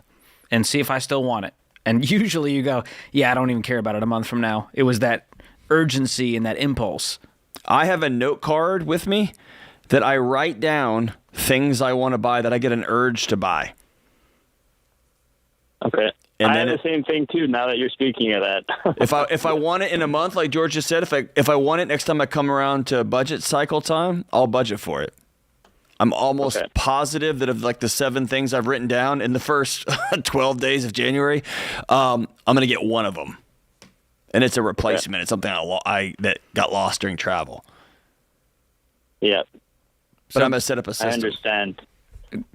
and see if I still want it. And usually you go, yeah, I don't even care about it a month from now. It was that urgency and that impulse. I have a note card with me that I write down things I want to buy that I get an urge to buy. Okay. And I have the same thing too. Now that you're speaking of that, if I want it in a month, like George just said, if I want it next time I come around to budget cycle time, I'll budget for it. I'm almost positive that of like the 7 things I've written down in the first 12 days of January, I'm going to get one of them, and it's a replacement. It's something that got lost during travel. Yeah, but I'm going to set up a system. I understand.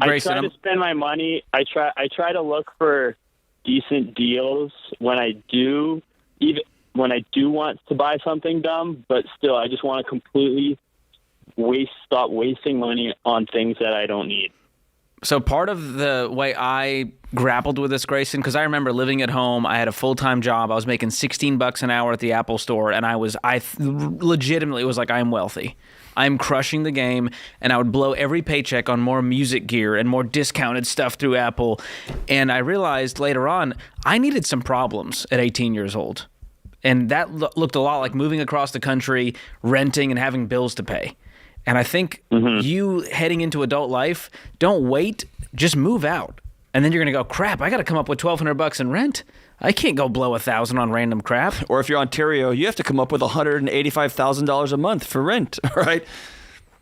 Grayson, I try to spend my money. I try to look for decent deals when I do want to buy something dumb, but still I just want to completely stop wasting money on things that I don't need. So part of the way I grappled with this, Grayson, because I remember living at home, I had a full-time job, I was making $16 an hour at the Apple store, and I legitimately was like, I'm wealthy. I'm crushing the game, and I would blow every paycheck on more music gear and more discounted stuff through Apple. And I realized later on, I needed some problems at 18 years old. And that looked a lot like moving across the country, renting, and having bills to pay. And I think you heading into adult life, don't wait, just move out. And then you're going to go, crap, I got to come up with $1,200 in rent. I can't go blow $1,000 on random crap. Or if you're Ontario, you have to come up with $185,000 a month for rent, right?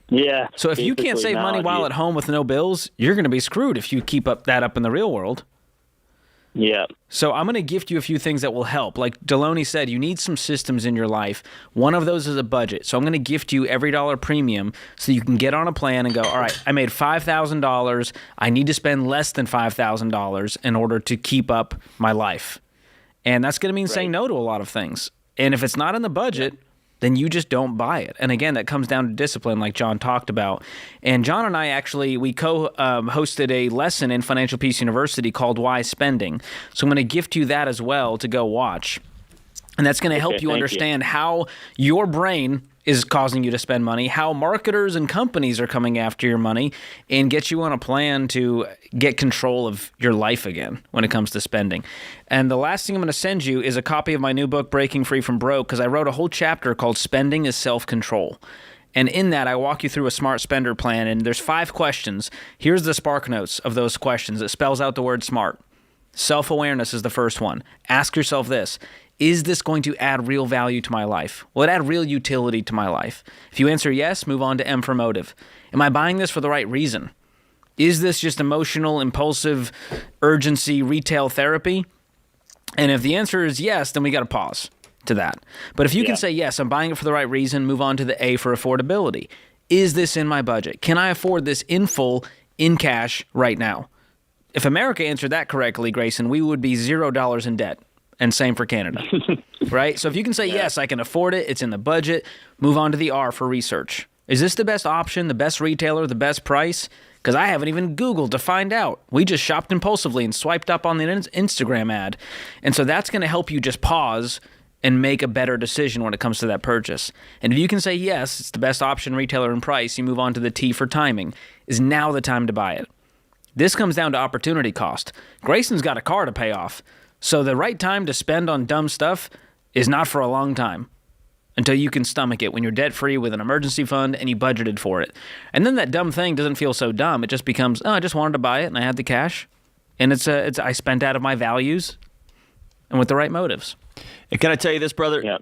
Yeah. So if you can't save money while at home with no bills, you're going to be screwed if you keep that up in the real world. Yeah. So I'm going to gift you a few things that will help. Like Deloney said, you need some systems in your life. One of those is a budget. So I'm going to gift you every dollar premium so you can get on a plan and go, all right, I made $5,000. I need to spend less than $5,000 in order to keep up my life. And that's going to mean saying no to a lot of things. And if it's not in the budget, then you just don't buy it. And again, that comes down to discipline, like John talked about. And John and I actually, we hosted a lesson in Financial Peace University called Wise Spending. So I'm going to gift you that as well to go watch. And that's going to help you understand how your brain is causing you to spend money, how marketers and companies are coming after your money, and get you on a plan to get control of your life again when it comes to spending. And the last thing I'm going to send you is a copy of my new book, Breaking Free from Broke, because I wrote a whole chapter called Spending is Self-Control. And in that, I walk you through a smart spender plan, and there's 5 questions. Here's the spark notes of those questions. It spells out the word SMART. Self-awareness is the first one. Ask yourself this. Is this going to add real value to my life? Will it add real utility to my life? If you answer yes, move on to M for motive. Am I buying this for the right reason? Is this just emotional, impulsive, urgency, retail therapy? And if the answer is yes, then we got to pause to that. But if you can say, yes, I'm buying it for the right reason, move on to the A for affordability. Is this in my budget? Can I afford this in full, in cash, right now? If America answered that correctly, Grayson, we would be $0 in debt. And same for Canada, right? So if you can say, yes, I can afford it, it's in the budget, move on to the R for research. Is this the best option, the best retailer, the best price? Because I haven't even Googled to find out. We just shopped impulsively and swiped up on the Instagram ad. And so that's going to help you just pause and make a better decision when it comes to that purchase. And if you can say, yes, it's the best option, retailer, and price, you move on to the T for timing. Is now the time to buy it? This comes down to opportunity cost. Grayson's got a car to pay off. So the right time to spend on dumb stuff is not for a long time until you can stomach it when you're debt-free with an emergency fund and you budgeted for it. And then that dumb thing doesn't feel so dumb. It just becomes, I just wanted to buy it and I had the cash. And it's I spent out of my values and with the right motives. And can I tell you this, brother? Yeah.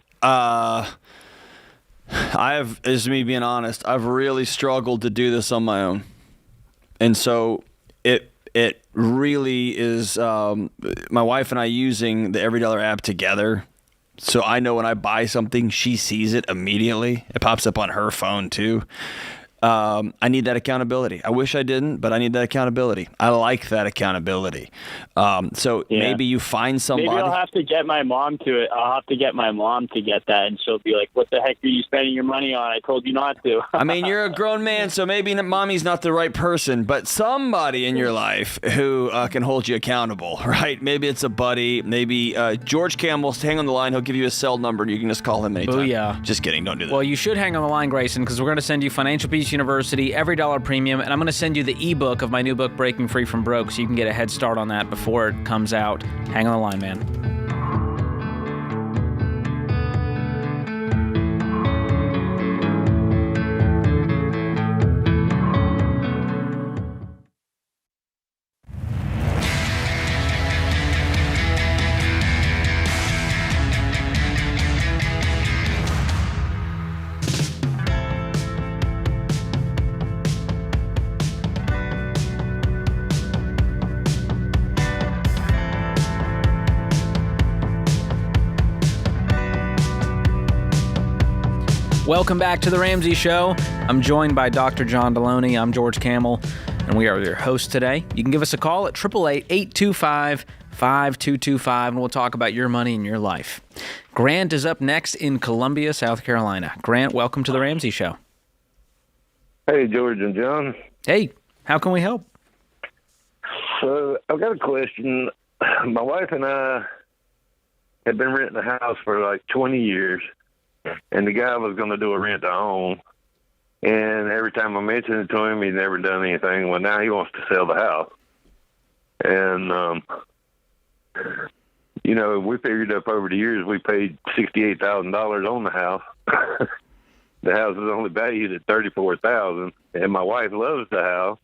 This is me being honest, I've really struggled to do this on my own. And so it really is my wife and I using the Every Dollar app together. So I know when I buy something, she sees it immediately. It pops up on her phone too. I need that accountability. I wish I didn't, but I need that accountability. I like that accountability. So maybe you find somebody. Maybe I'll have to get my mom to it. I'll have to get my mom to get that, and she'll be like, "What the heck are you spending your money on? I told you not to." I mean, you're a grown man, so maybe mommy's not the right person, but somebody in your life who can hold you accountable, right? Maybe it's a buddy. Maybe George Campbell, hang on the line. He'll give you a cell number, and you can just call him anytime. Booyah. Just kidding. Don't do that. Well, you should hang on the line, Grayson, because we're going to send you Financial Peace University, Every Dollar Premium, and I'm going to send you the ebook of my new book, Breaking Free from Broke, so you can get a head start on that before it comes out. Hang on the line, man. Welcome back to The Ramsey Show. I'm joined by Dr. John Deloney. I'm George Camel, and we are your hosts today. You can give us a call at 888-825-5225, and we'll talk about your money and your life. Grant is up next in Columbia, South Carolina. Grant, welcome to The Ramsey Show. Hey, George and John. Hey, how can we help? So I've got a question. My wife and I have been renting a house for like 20 years. And the guy was going to do a rent to own. And every time I mentioned it to him, he'd never done anything. Well, now he wants to sell the house. And, we figured up over the years, we paid $68,000 on the house. The house is only valued at $34,000. And my wife loves the house.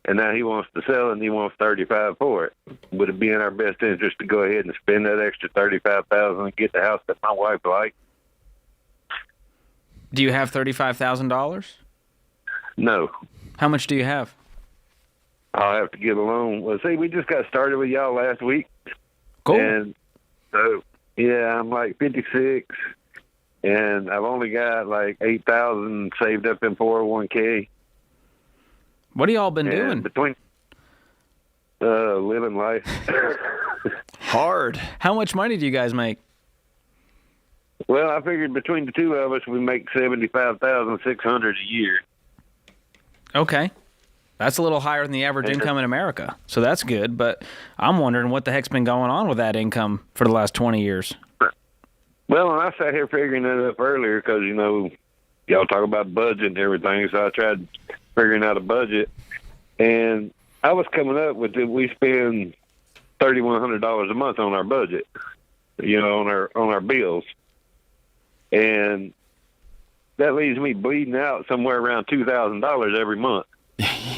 And now he wants to sell it, and he wants $35,000 for it. Would it be in our best interest to go ahead and spend that extra $35,000 and get the house that my wife likes? Do you have $35,000? No. How much do you have? I'll have to get a loan. Well, see, we just got started with y'all last week. Cool. And so, yeah, I'm like 56, and I've only got like $8,000 saved up in 401k. What have y'all been doing? Between living life. Hard. How much money do you guys make? Well, I figured between the two of us, we make $75,600 a year. Okay. That's a little higher than the average income in America. So that's good, but I'm wondering what the heck's been going on with that income for the last 20 years. Well, and I sat here figuring that up earlier because, you know, y'all talk about budget and everything, so I tried figuring out a budget. And I was coming up with that we spend $3,100 a month on our budget, you know, on our bills. And that leaves me bleeding out somewhere around $2,000 every month.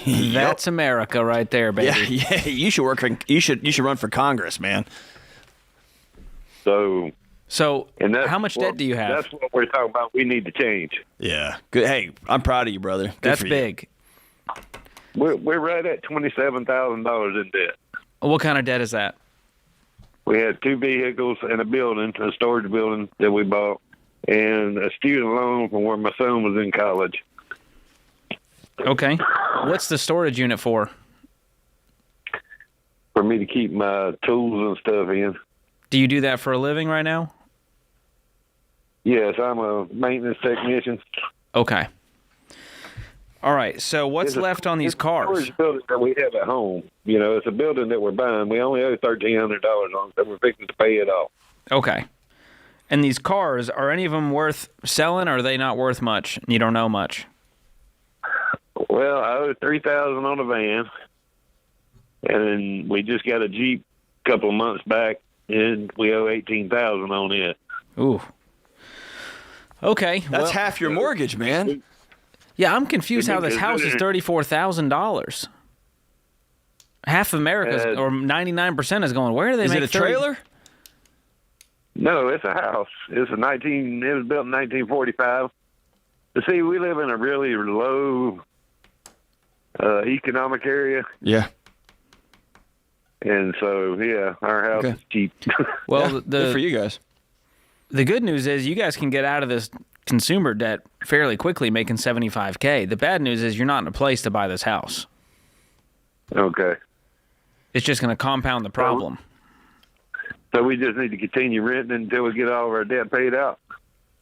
That's America right there, baby. Yeah, you should work. You should run for Congress, man. So how much debt do you have? That's what we're talking about. We need to change. Yeah. Good. Hey, I'm proud of you, brother. Good That's for big. We're right at $27,000 in debt. What kind of debt is that? We had 2 vehicles and a building, a storage building that we bought, and a student loan from where my son was in college. Okay. What's the storage unit for? For me to keep my tools and stuff in. Do you do that for a living right now? Yes, I'm a maintenance technician. Okay. All right. So what's left on these cars? It's a storage building that we have at home. You know, it's a building that we're buying. We only owe $1,300 on it, so we're fixing to pay it off. Okay. And these cars, are any of them worth selling, or are they not worth much? You don't know much. Well, I owe $3,000 on a van, and we just got a Jeep a couple of months back, and we owe $18,000 on it. Ooh. Okay. That's half your mortgage, man. Yeah, I'm confused how this house is $34,000. Half of America, or 99%, is going. Where do they make? Is it a trailer? No, it's a house. It was built in 1945. You see, we live in a really low economic area. Yeah. And so, yeah, our house is cheap. Well, good for you guys. The good news is you guys can get out of this consumer debt fairly quickly, making $75K. The bad news is you're not in a place to buy this house. Okay. It's just going to compound the problem. So we just need to continue renting until we get all of our debt paid out.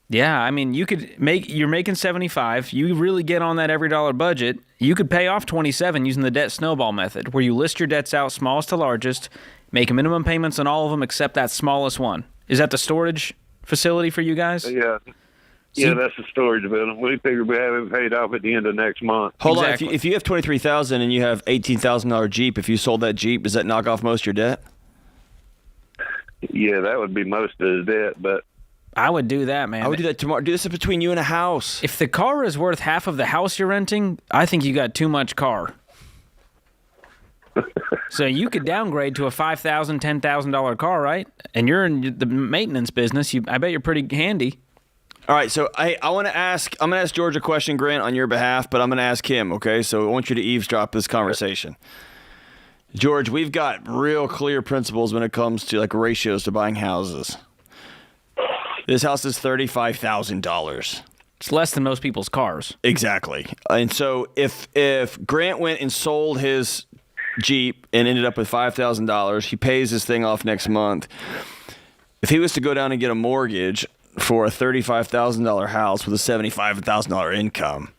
Yeah, I mean, you're making 75. You really get on that every dollar budget. You could pay off 27 using the debt snowball method, where you list your debts out smallest to largest, make minimum payments on all of them except that smallest one. Is that the storage facility for you guys? Yeah. Yeah, that's the storage building. We figured we have it paid off at the end of next month. Hold on. If you have $23,000 and you have $18,000 Jeep, if you sold that Jeep, does that knock off most of your debt? Yeah, that would be most of the debt, but I would do that, man. I would do that tomorrow. Do this between you and a house. If the car is worth half of the house you're renting, I think you got too much car. So you could downgrade to a $5,000, $10,000 car, right? And you're in the maintenance business. I bet you're pretty handy. All right, so I'm going to ask George a question, Grant, on your behalf, but I'm going to ask him, okay? So I want you to eavesdrop this conversation. George, we've got real clear principles when it comes to like ratios to buying houses. This house is $35,000. It's less than most people's cars. Exactly. And so if Grant went and sold his Jeep and ended up with $5,000, he pays this thing off next month. If he was to go down and get a mortgage for a $35,000 house with a $75,000 income,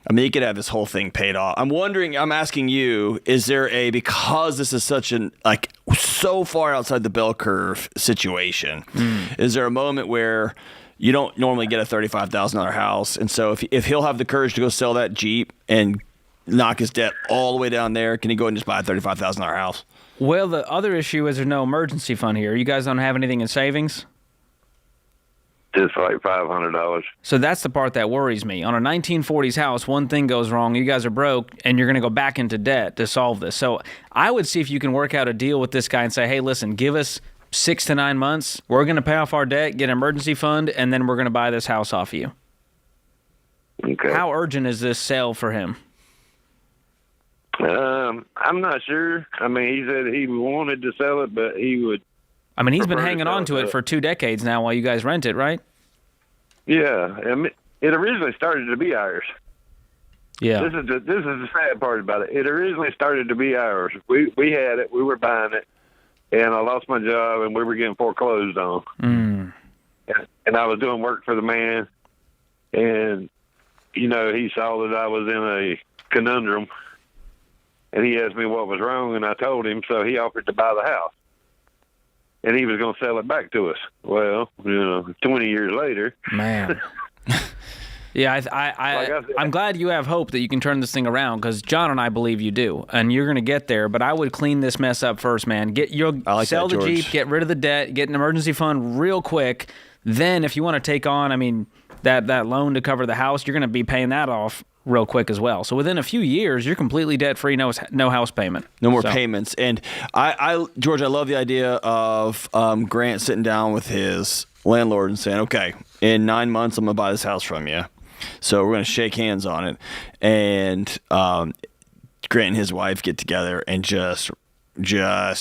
I mean, he could have this whole thing paid off. I'm asking you, is there because this is such so far outside the bell curve situation, is there a moment where you don't normally get a $35,000 house? And so if he'll have the courage to go sell that Jeep and knock his debt all the way down there, can he go and just buy a $35,000 house? Well, the other issue is there's no emergency fund here. You guys don't have anything in savings? Just like $500. So that's the part that worries me. On a 1940s house, one thing goes wrong, you guys are broke, and you're going to go back into debt to solve this. So I would see if you can work out a deal with this guy and say, hey, listen, give us 6 to 9 months. We're going to pay off our debt, get an emergency fund, and then we're going to buy this house off you. Okay. How urgent is this sale for him? I'm not sure. I mean, he said he wanted to sell it, but he would. I mean, he's been hanging on to it for 2 decades now while you guys rent it, right? Yeah. I mean, it originally started to be ours. Yeah. This is the sad part about it. It originally started to be ours. We had it. We were buying it. And I lost my job, and we were getting foreclosed on. And and I was doing work for the man, and he saw that I was in a conundrum, and he asked me what was wrong, and I told him. So he offered to buy the house, and he was going to sell it back to us. Well, 20 years later, man. Yeah, I'm glad you have hope that you can turn this thing around, because John and I believe you do, and you're going to get there. But I would clean this mess up first, man. Sell the Jeep, get rid of the debt, get an emergency fund real quick. Then, if you want to take on, that loan to cover the house, you're going to be paying that off real quick as well. So within a few years, you're completely debt free, no house payment, no more payments. And George, I love the idea of Grant sitting down with his landlord and saying, "Okay, in 9 months, I'm going to buy this house from you. So we're going to shake hands on it." And Grant and his wife get together and just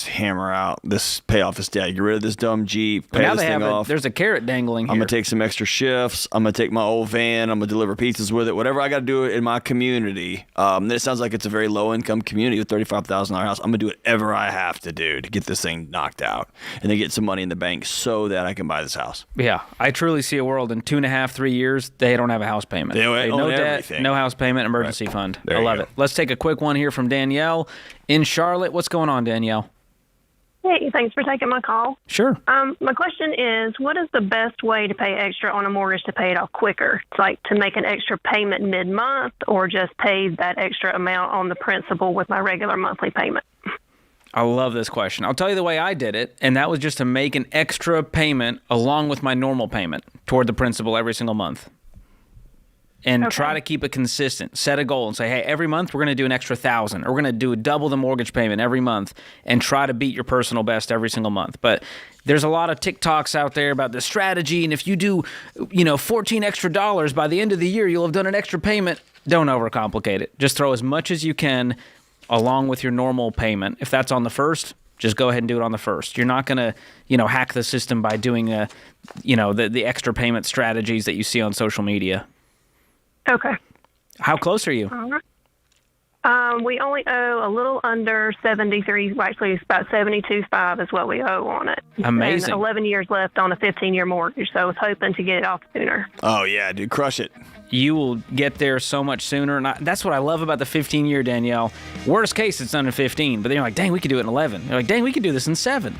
hammer out pay off this debt. Get rid of this dumb Jeep, pay this thing off. There's a carrot dangling here. I'm going to take some extra shifts. I'm going to take my old van. I'm going to deliver pizzas with it. Whatever I got to do in my community. It sounds like it's a very low-income community with $35,000 house. I'm going to do whatever I have to do to get this thing knocked out and then get some money in the bank so that I can buy this house. Yeah, I truly see a world in 2.5, 3 years, they don't have a house payment. They own no debt, everything. no house payment, emergency fund. I love it. Let's take a quick one here from Danielle in Charlotte. What's going on, Danielle? Hey, thanks for taking my call. Sure. My question is, what is the best way to pay extra on a mortgage to pay it off quicker? It's like to make an extra payment mid-month, or just pay that extra amount on the principal with my regular monthly payment? I love this question. I'll tell you the way I did it, and that was just to make an extra payment along with my normal payment toward the principal every single month. And try to keep it consistent. Set a goal and say, hey, every month we're going to do an extra $1,000, or we're going to do double the mortgage payment every month, and try to beat your personal best every single month. But there's a lot of TikToks out there about this strategy, and if you do, $14 extra by the end of the year, you'll have done an extra payment. Don't overcomplicate it. Just throw as much as you can along with your normal payment. If that's on the first, just go ahead and do it on the first. You're not going to, hack the system by doing, the extra payment strategies that you see on social media. Okay. How close are you? We only owe a little under 73. Well, actually, it's about 72.5 is what we owe on it. Amazing. And 11 years left on a 15-year mortgage, so I was hoping to get it off sooner. Oh, yeah, dude. Crush it. You will get there so much sooner. And that's what I love about the 15-year, Danielle. Worst case, it's done in 15. But then you're like, dang, we could do it in 11. You're like, dang, we could do this in 7.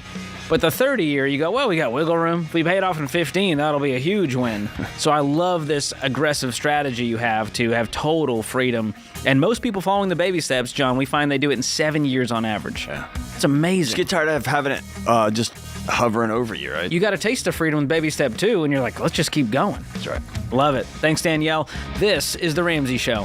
But the 30-year, you go, well, we got wiggle room. If we pay it off in 15, that'll be a huge win. So I love this aggressive strategy you have to have total freedom. And most people following the baby steps, John, we find they do it in 7 years on average. Yeah. It's amazing. Just get tired of having it just hovering over you, right? You got a taste of freedom with baby step 2, and you're like, let's just keep going. That's right. Love it. Thanks, Danielle. This is The Ramsey Show.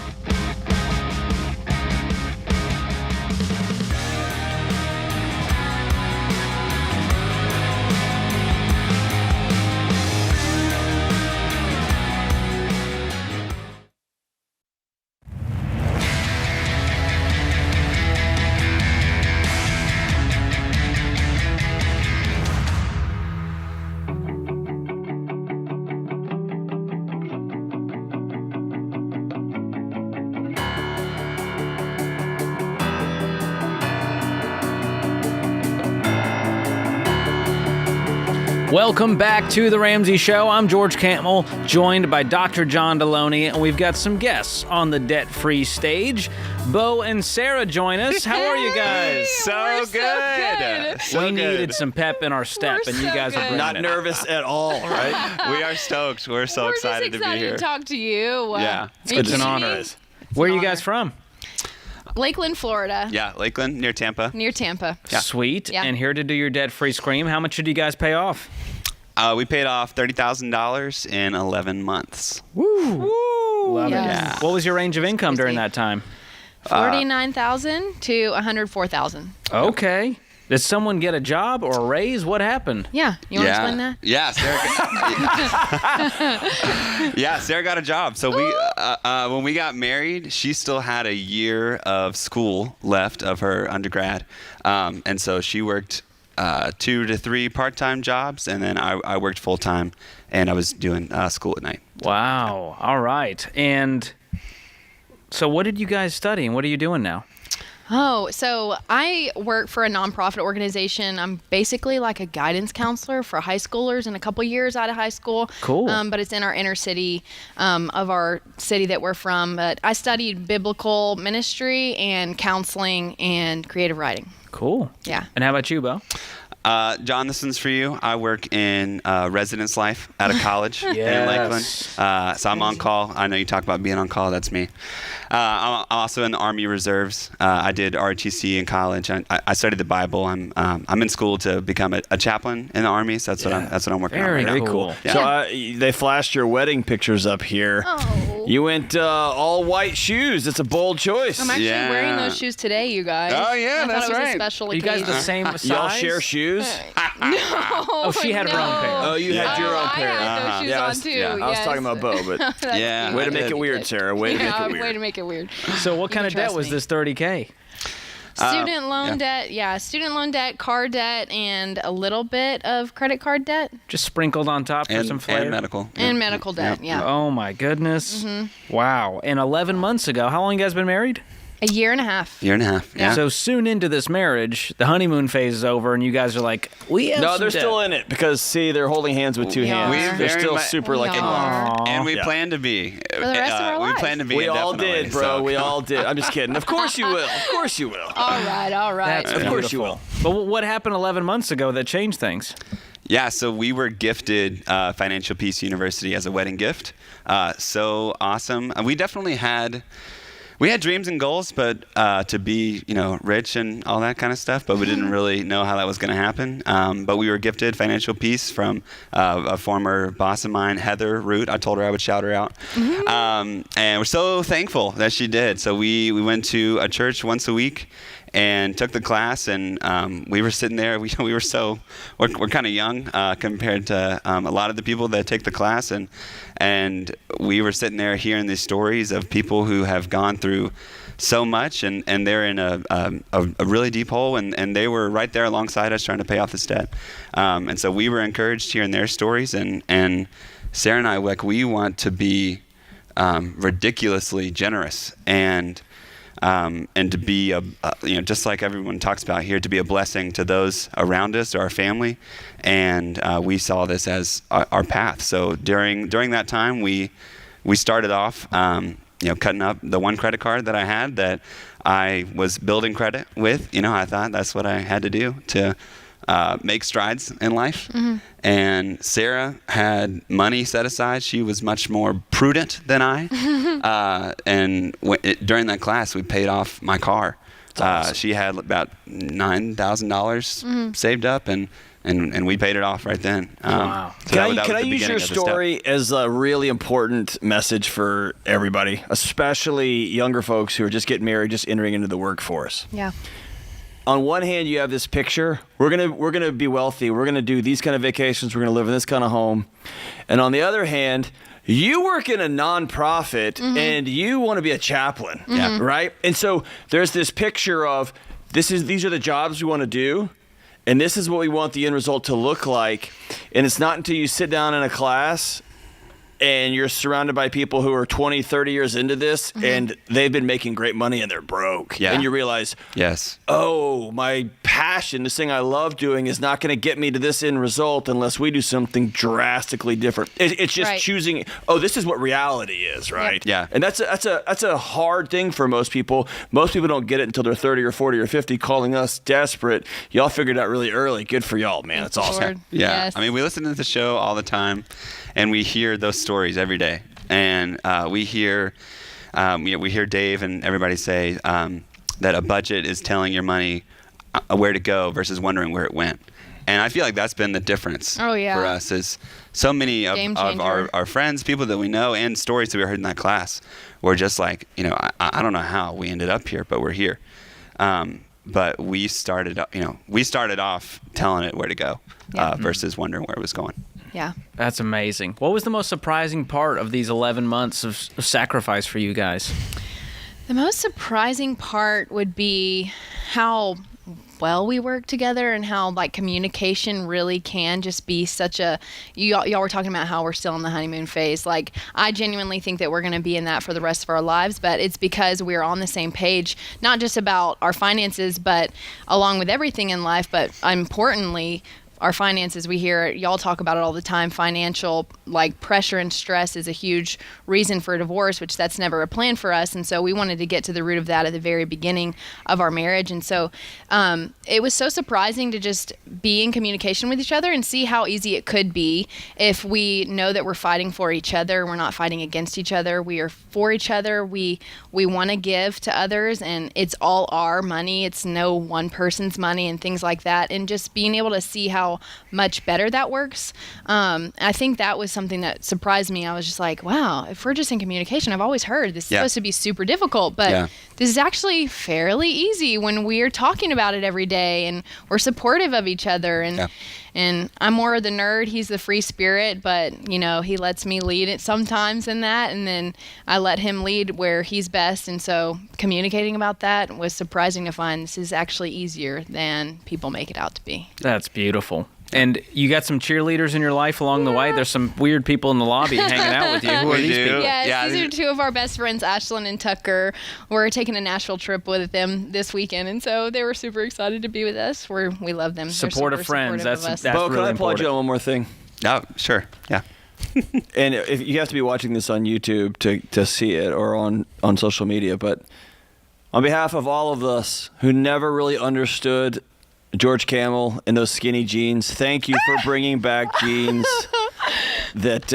Welcome back to The Ramsey Show. I'm George Campbell, joined by Dr. John Deloney, and we've got some guests on the debt-free stage. Bo and Sarah join us. How are you guys? So good. We needed some pep in our step, and you guys are bringing Not it. nervous at all, right? We are stoked. We're so excited to be here. to talk to you. Yeah. It's an honor. Where are you guys from? Lakeland, Florida. Yeah, Lakeland, near Tampa. Near Tampa. Yeah. Sweet. Yeah. And here to do your debt-free scream. How much did you guys pay off? We paid off $30,000 in 11 months. Woo! Love Yes. it. Yeah. What was your range of income during that time? 49,000 to 104,000. Okay. Did someone get a job or a raise? What happened? Yeah. You want to explain that? Yeah, Sarah. Sarah got a job. So we, when we got married, she still had a year of school left of her undergrad, and so she worked 2 to 3 part-time jobs, and then I worked full-time, and I was doing school at night. Wow. All right. And so what did you guys study, and what are you doing now? Oh, so I work for a nonprofit organization. I'm basically like a guidance counselor for high schoolers in a couple years out of high school. Cool. But it's in our inner city of our city that we're from. But I studied biblical ministry and counseling and creative writing. Cool. Yeah. And how about you, Bo? John, this one's for you. I work in residence life at a college in Lakeland. So I'm on call. I know you talk about being on call. That's me. I'm also in the Army Reserves. I did ROTC in college. I studied the Bible. I'm in school to become a chaplain in the Army. So that's what I'm working on right now. Very cool. Yeah. So they flashed your wedding pictures up here. Oh. You went all white shoes. It's a bold choice. I'm actually wearing those shoes today, you guys. Oh, yeah, I that's thought it was right. a special You occasion. guys the same size? Y'all share shoes? No. Oh, she had her own pair. Oh, you had your own pair. I had those shoes Yeah, I on was- too. yeah, I was talking about Bo, but That's Yeah. cute. way to make it weird, Sarah. Way to make it weird. Way to make it weird. So what kind of debt was this $30K? Student loan yeah. debt, student loan debt, car debt, and a little bit of credit card debt. Just sprinkled on top for some flavor? And medical. And medical debt, yeah. Oh, my goodness. Mm-hmm. Wow. And 11 months ago, how long you guys been married? A year and a half. Year and a half. Yeah. So soon into this marriage, the honeymoon phase is over, and you guys are like, we have No, some they're debt. still in it because, see, they're holding hands with two We hands. are. They're Very still much- super We like in are. love. And we Yeah. plan to be. For the rest of our We lives. plan to be. We all indefinitely, did, bro. so- We all did. I'm just kidding. Of course you will. Of course you will. All right. That's Of course you will. But what happened 11 months ago that changed things? Yeah, so we were gifted Financial Peace University as a wedding gift. So awesome. We definitely had dreams and goals, but to be, rich and all that kind of stuff, but we didn't really know how that was going to happen. But we were gifted financial peace from a former boss of mine, Heather Root. I told her I would shout her out. And we're so thankful that she did. So we went to a church once a week and took the class, and we were sitting there. We're kind of young compared to a lot of the people that take the class, and we were sitting there hearing these stories of people who have gone through so much, and they're in a really deep hole, and they were right there alongside us trying to pay off this debt. And so we were encouraged hearing their stories, and Sarah and I, we want to be ridiculously generous and to be just like everyone talks about here, to be a blessing to those around us or our family, and we saw this as our path. So during that time, we started off, cutting up the one credit card that I had that I was building credit with. I thought that's what I had to do to make strides in life. Mm-hmm. And Sarah had money set aside. She was much more prudent than I. During that class, we paid off my car. Awesome. She had about $9,000 saved up, and we paid it off right then. Wow. So Can I use your story as a really important message for everybody, especially younger folks who are just getting married, just entering into the workforce? Yeah. On one hand, you have this picture. We're gonna be wealthy. We're gonna do these kind of vacations. We're gonna live in this kind of home. And on the other hand, you work in a nonprofit and you want to be a chaplain, right? And so there's this picture of these are the jobs we want to do, and this is what we want the end result to look like. And it's not until you sit down in a class and you're surrounded by people who are 20, 30 years into this, and they've been making great money and they're broke. Yeah. And you realize, yes, oh, my passion, this thing I love doing is not going to get me to this end result unless we do something drastically different. It's just choosing, this is what reality is, right? Yep. Yeah. And that's a hard thing for most people. Most people don't get it until they're 30 or 40 or 50 calling us desperate. Y'all figured it out really early. Good for y'all, man. That's awesome. Yeah. Yes. I mean, we listen to the show all the time, and we hear those stories every day. And we hear Dave and everybody say that a budget is telling your money where to go versus wondering where it went. And I feel like that's been the difference for us, is so many of our friends, people that we know, and stories that we heard in that class were just like, I don't know how we ended up here, but we're here. But we started off telling it where to go versus wondering where it was going. Yeah. That's amazing. What was the most surprising part of these 11 months of sacrifice for you guys? The most surprising part would be how well we work together and how like communication really can just be such a, y'all were talking about how we're still in the honeymoon phase. Like I genuinely think that we're going to be in that for the rest of our lives, but it's because we're on the same page, not just about our finances, but along with everything in life, but importantly, our finances. We hear y'all talk about it all the time. Financial like pressure and stress is a huge reason for a divorce, which that's never a plan for us. And so we wanted to get to the root of that at the very beginning of our marriage. And so it was so surprising to just be in communication with each other and see how easy it could be if we know that we're fighting for each other. We're not fighting against each other. We are for each other. We want to give to others, and it's all our money. It's no one person's money and things like that. And just being able to see how much better that works. I think that was something that surprised me. I was just like, wow, if we're just in communication, I've always heard this is supposed to be super difficult, but this is actually fairly easy when we're talking about it every day and we're supportive of each other. And I'm more of the nerd. He's the free spirit, but you know, he lets me lead it sometimes in that. And then I let him lead where he's best. And so communicating about that was surprising to find this is actually easier than people make it out to be. That's beautiful. And you got some cheerleaders in your life along the way. There's some weird people in the lobby hanging out with you. Who are these people? Yes, these are two of our best friends, Ashlyn and Tucker. We're taking a Nashville trip with them this weekend, and so they were super excited to be with us. We love them. Supportive friends. That's Bo, really can I applaud you on one more thing? Oh, sure. Yeah. And if you have to be watching this on YouTube to see it, or on social media, but on behalf of all of us who never really understood George Camel in those skinny jeans, thank you for bringing back jeans that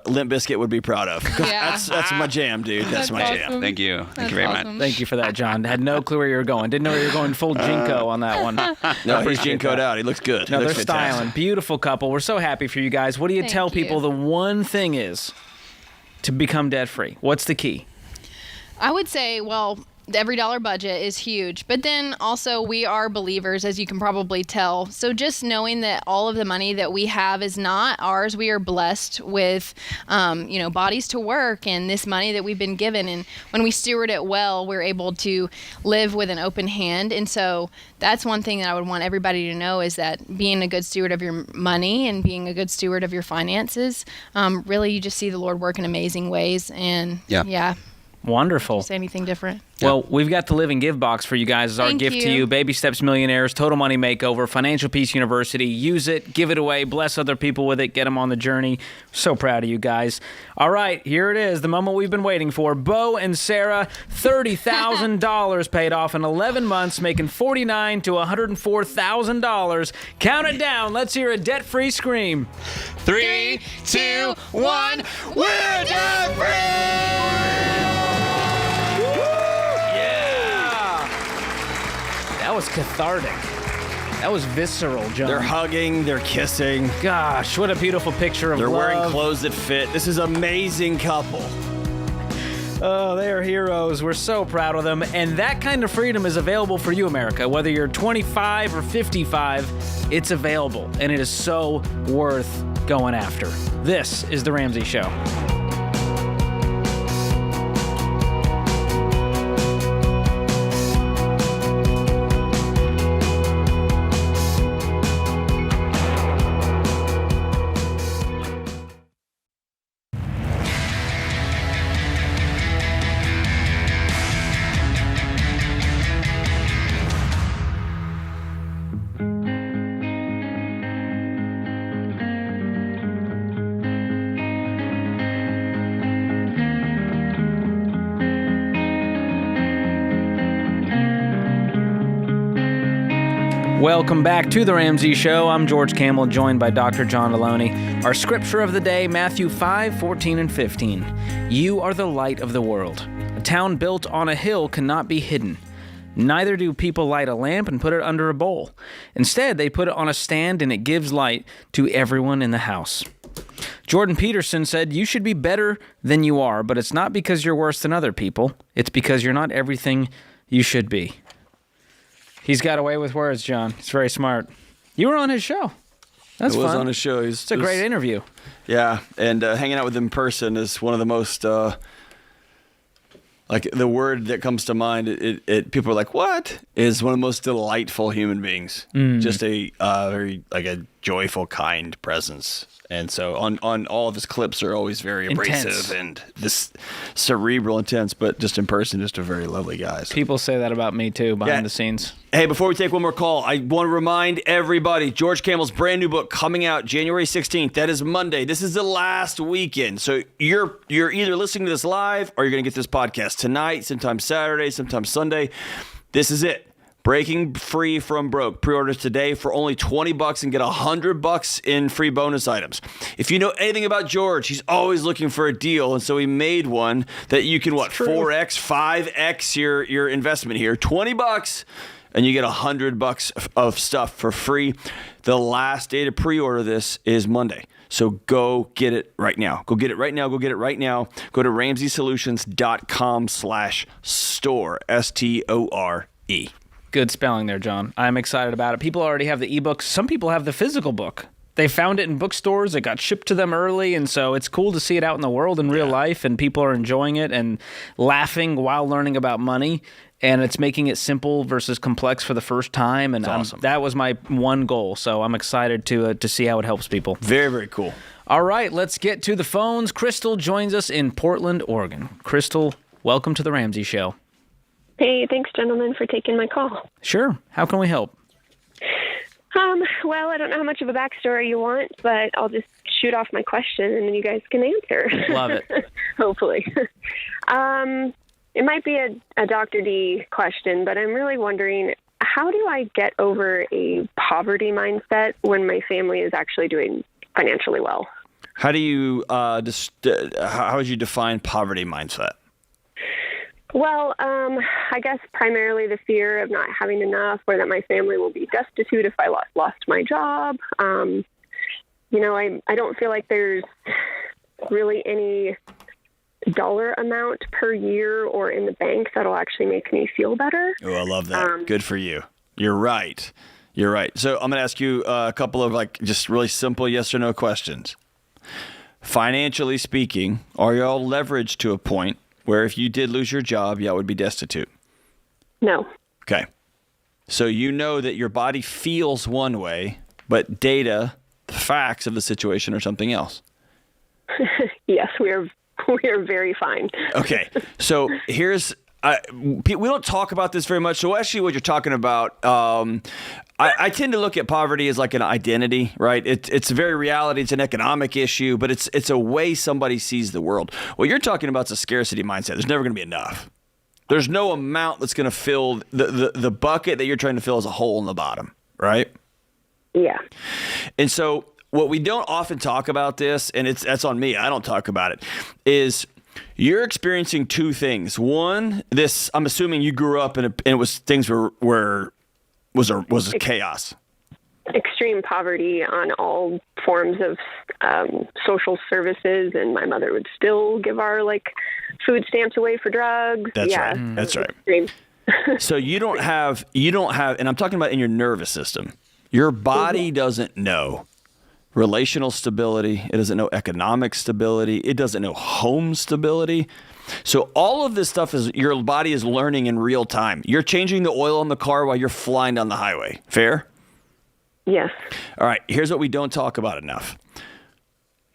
Limp Bizkit would be proud of. That's my jam, dude. That's my jam. Thank you. Thank you very much. Thank you for that, John. Had no clue where you were going. Didn't know where you were going full Jinko on that one. No, he's Jinko'd out. He looks good. No, he they're looks styling. fantastic. Beautiful couple. We're so happy for you guys. What do you tell people the one thing is to become debt-free? What's the key? I would say, well, the every dollar budget is huge, but then also we are believers, as you can probably tell. So just knowing that all of the money that we have is not ours, we are blessed with, bodies to work and this money that we've been given. And when we steward it well, we're able to live with an open hand. And so that's one thing that I would want everybody to know, is that being a good steward of your money and being a good steward of your finances, really you just see the Lord work in amazing ways. And Wonderful. Say anything different? Well, we've got the Live and Give box for you guys as our gift to you. Baby Steps Millionaires, Total Money Makeover, Financial Peace University. Use it, give it away, bless other people with it, get them on the journey. So proud of you guys. All right, here it is, the moment we've been waiting for. Bo and Sarah, $30,000 paid off in 11 months, making $49,000 to $104,000. Count it down. Let's hear a debt-free scream. 3, 2, 1. We're debt-free! That was cathartic. That was visceral, John. They're hugging, they're kissing. Gosh, what a beautiful picture of love. They're wearing clothes that fit. This is an amazing couple. Oh, they are heroes. We're so proud of them. And that kind of freedom is available for you, America. Whether you're 25 or 55, it's available. And it is so worth going after. This is The Ramsey Show. Welcome back to The Ramsey Show. I'm George Camel, joined by Dr. John Deloney. Our scripture of the day, Matthew 5:14 and 15. You are the light of the world. A town built on a hill cannot be hidden. Neither do people light a lamp and put it under a bowl. Instead, they put it on a stand and it gives light to everyone in the house. Jordan Peterson said, you should be better than you are, but it's not because you're worse than other people. It's because you're not everything you should be. He's got away with words, John. He's very smart. You were on his show. That's fun. It was on his show. It's a great interview. Yeah, and hanging out with him in person is one of the most like the word that comes to mind, people are like, what? Is one of the most delightful human beings. Just a very like a joyful, kind presence. And so on all of his clips are always very abrasive and this cerebral intense, but just in person, just a very lovely guy. So. People say that about me too, behind the scenes. Hey, before we take one more call, I want to remind everybody, George Campbell's brand new book coming out January 16th. That is Monday. This is the last weekend. So you're either listening to this live or you're going to get this podcast tonight, sometimes Saturday, sometimes Sunday. This is it. Breaking Free from Broke. Pre-orders today for only $20 and get $100 in free bonus items. If you know anything about George, he's always looking for a deal, and so he made one that you can 4x, 5x your investment here. $20 and you get $100 of stuff for free. The last day to pre-order this is Monday. So go get it right now. Go get it right now. Go get it right now. Go to RamseySolutions.com/store. STORE. Good spelling there, John. I'm excited about it. People already have the ebook. Some people have the physical book. They found it in bookstores. It got shipped to them early, and so it's cool to see it out in the world in real life, and people are enjoying it and laughing while learning about money, and it's making it simple versus complex for the first time, and awesome. That was my one goal, so I'm excited to see how it helps people. Very, very cool. All right, let's get to the phones. Crystal joins us in Portland, Oregon. Crystal, welcome to the Ramsey Show. Hey, thanks, gentlemen, for taking my call. Sure. How can we help? Well, I don't know how much of a backstory you want, but I'll just shoot off my question, and then you guys can answer. Love it. Hopefully. It might be a Dr. D question, but I'm really wondering, how do I get over a poverty mindset when my family is actually doing financially well? How do you how would you define poverty mindset? Well, I guess primarily the fear of not having enough, or that my family will be destitute if I lost my job. I don't feel like there's really any dollar amount per year or in the bank that'll actually make me feel better. Oh, I love that. Good for you. You're right. You're right. So I'm going to ask you a couple of just really simple yes or no questions. Financially speaking, are y'all leveraged to a point where if you did lose your job, y'all would be destitute? No. Okay. So you know that your body feels one way, but data, the facts of the situation are something else. Yes, we are very fine. Okay. So here's, we don't talk about this very much. So actually what you're talking about, I tend to look at poverty as like an identity, right? It's a very reality. It's an economic issue, but it's a way somebody sees the world. What you're talking about is a scarcity mindset. There's never going to be enough. There's no amount that's going to fill the bucket that you're trying to fill as a hole in the bottom, right? Yeah. And so what we don't often talk about this, and that's on me, I don't talk about it, is you're experiencing two things. One, I'm assuming you grew up and it was things was a chaos. Extreme poverty on all forms of social services, and my mother would still give our food stamps away for drugs. That's right. That's right. So you don't have, and I'm talking about in your nervous system. Your body doesn't know relational stability. It doesn't know economic stability. It doesn't know home stability. So all of this stuff is your body is learning in real time. You're changing the oil in the car while you're flying down the highway. Fair? Yes. All right. Here's what we don't talk about enough.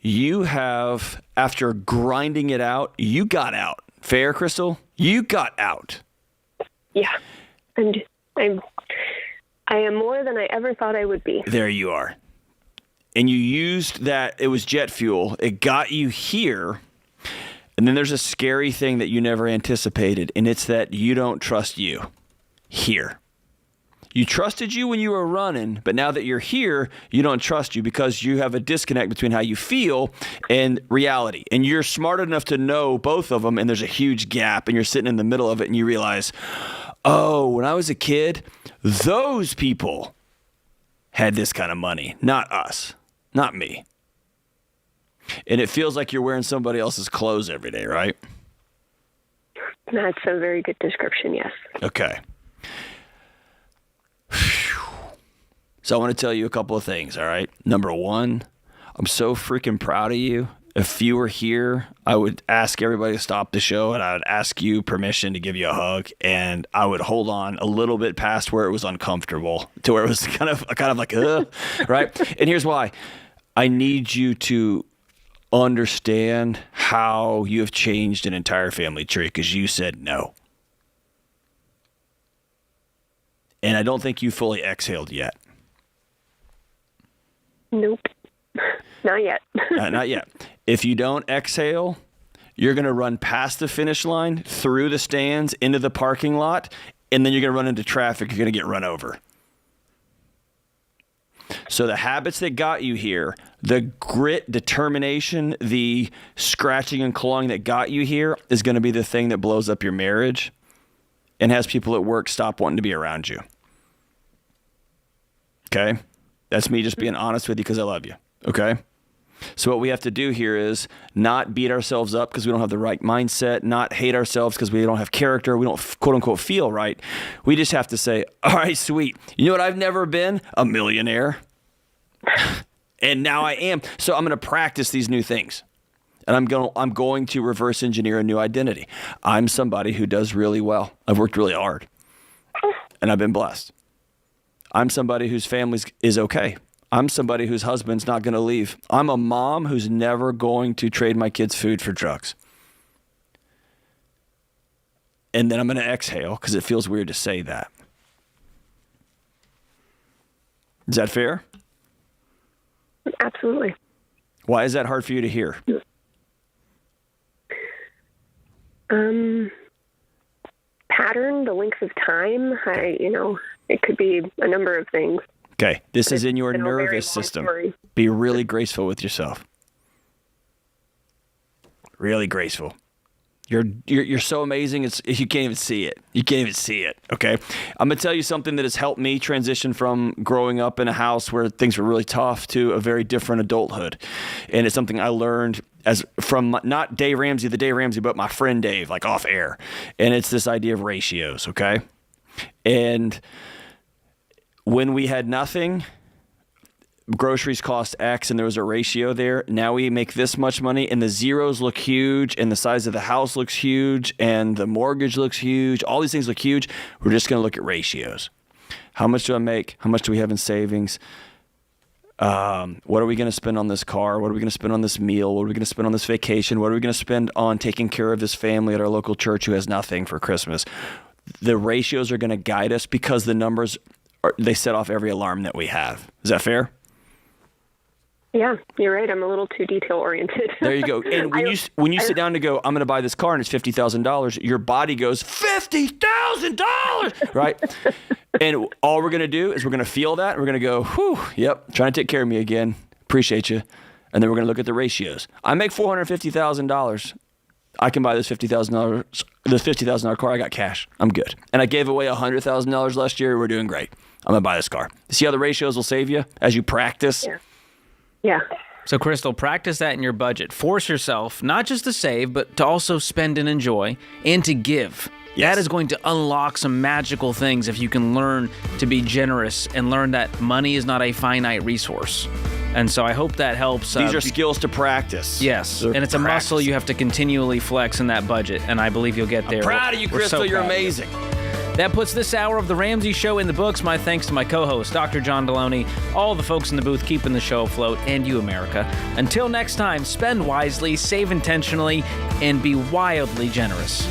You have, after grinding it out, you got out. Fair, Crystal? You got out. Yeah. And I am more than I ever thought I would be. There you are. And you used that, it was jet fuel. It got you here. And then there's a scary thing that you never anticipated, and it's that you don't trust you here. You trusted you when you were running, but now that you're here, you don't trust you because you have a disconnect between how you feel and reality. And you're smart enough to know both of them, and there's a huge gap, and you're sitting in the middle of it, and you realize, oh, when I was a kid, those people had this kind of money, not us, not me. And it feels like you're wearing somebody else's clothes every day, right? That's a very good description, yes. Okay. So I want to tell you a couple of things, all right? Number one, I'm so freaking proud of you. If you were here, I would ask everybody to stop the show, and I would ask you permission to give you a hug, and I would hold on a little bit past where it was uncomfortable to where it was kind of like, right? And here's why. I need you to understand how you have changed an entire family tree because you said no. And I don't think you fully exhaled yet. Nope. Not yet. Not yet. If you don't exhale, you're going to run past the finish line, through the stands, into the parking lot, and then you're going to run into traffic. You're going to get run over. So the habits that got you here, the grit, determination, the scratching and clawing that got you here is going to be the thing that blows up your marriage and has people at work stop wanting to be around you. Okay? That's me just being honest with you because I love you. Okay? So what we have to do here is not beat ourselves up because we don't have the right mindset, not hate ourselves because we don't have character, we don't quote unquote feel right. We just have to say, all right, sweet. You know what I've never been? A millionaire. And now I am. So I'm going to practice these new things. And I'm going to reverse engineer a new identity. I'm somebody who does really well. I've worked really hard. And I've been blessed. I'm somebody whose family is okay. I'm somebody whose husband's not going to leave. I'm a mom who's never going to trade my kids' food for drugs. And then I'm going to exhale because it feels weird to say that. Is that fair? Absolutely. Why is that hard for you to hear? Pattern, the length of time. It could be a number of things. Okay, this is in your nervous system. Story. Be really graceful with yourself. Really graceful. You're so amazing. You can't even see it. You can't even see it. Okay, I'm gonna tell you something that has helped me transition from growing up in a house where things were really tough to a very different adulthood, and it's something I learned from not Dave Ramsey, but my friend Dave, like off air, and it's this idea of ratios. Okay, and when we had nothing, groceries cost X and there was a ratio there. Now we make this much money and the zeros look huge and the size of the house looks huge and the mortgage looks huge. All these things look huge. We're just going to look at ratios. How much do I make? How much do we have in savings? What are we going to spend on this car? What are we going to spend on this meal? What are we going to spend on this vacation? What are we going to spend on taking care of this family at our local church who has nothing for Christmas? The ratios are going to guide us because the numbers they set off every alarm that we have. Is that fair? Yeah, you're right. I'm a little too detail oriented. There you go. And when you sit down to go, I'm going to buy this car and it's $50,000, your body goes, $50,000, right? And all we're going to do is we're going to feel that. We're going to go, whew, yep, trying to take care of me again. Appreciate you. And then we're going to look at the ratios. I make $450,000. I can buy this $50,000 car. I got cash. I'm good. And I gave away $100,000 last year. We're doing great. I'm going to buy this car. See how the ratios will save you as you practice? Yeah. So, Crystal, practice that in your budget. Force yourself not just to save, but to also spend and enjoy and to give. Yes. That is going to unlock some magical things if you can learn to be generous and learn that money is not a finite resource. And so I hope that helps. These are skills to practice. Yes. And it's a muscle you have to continually flex in that budget. And I believe you'll get there. I'm proud of you, Crystal. You're amazing. That puts this hour of The Ramsey Show in the books. My thanks to my co-host, Dr. John Deloney, all the folks in the booth keeping the show afloat, and you, America. Until next time, spend wisely, save intentionally, and be wildly generous.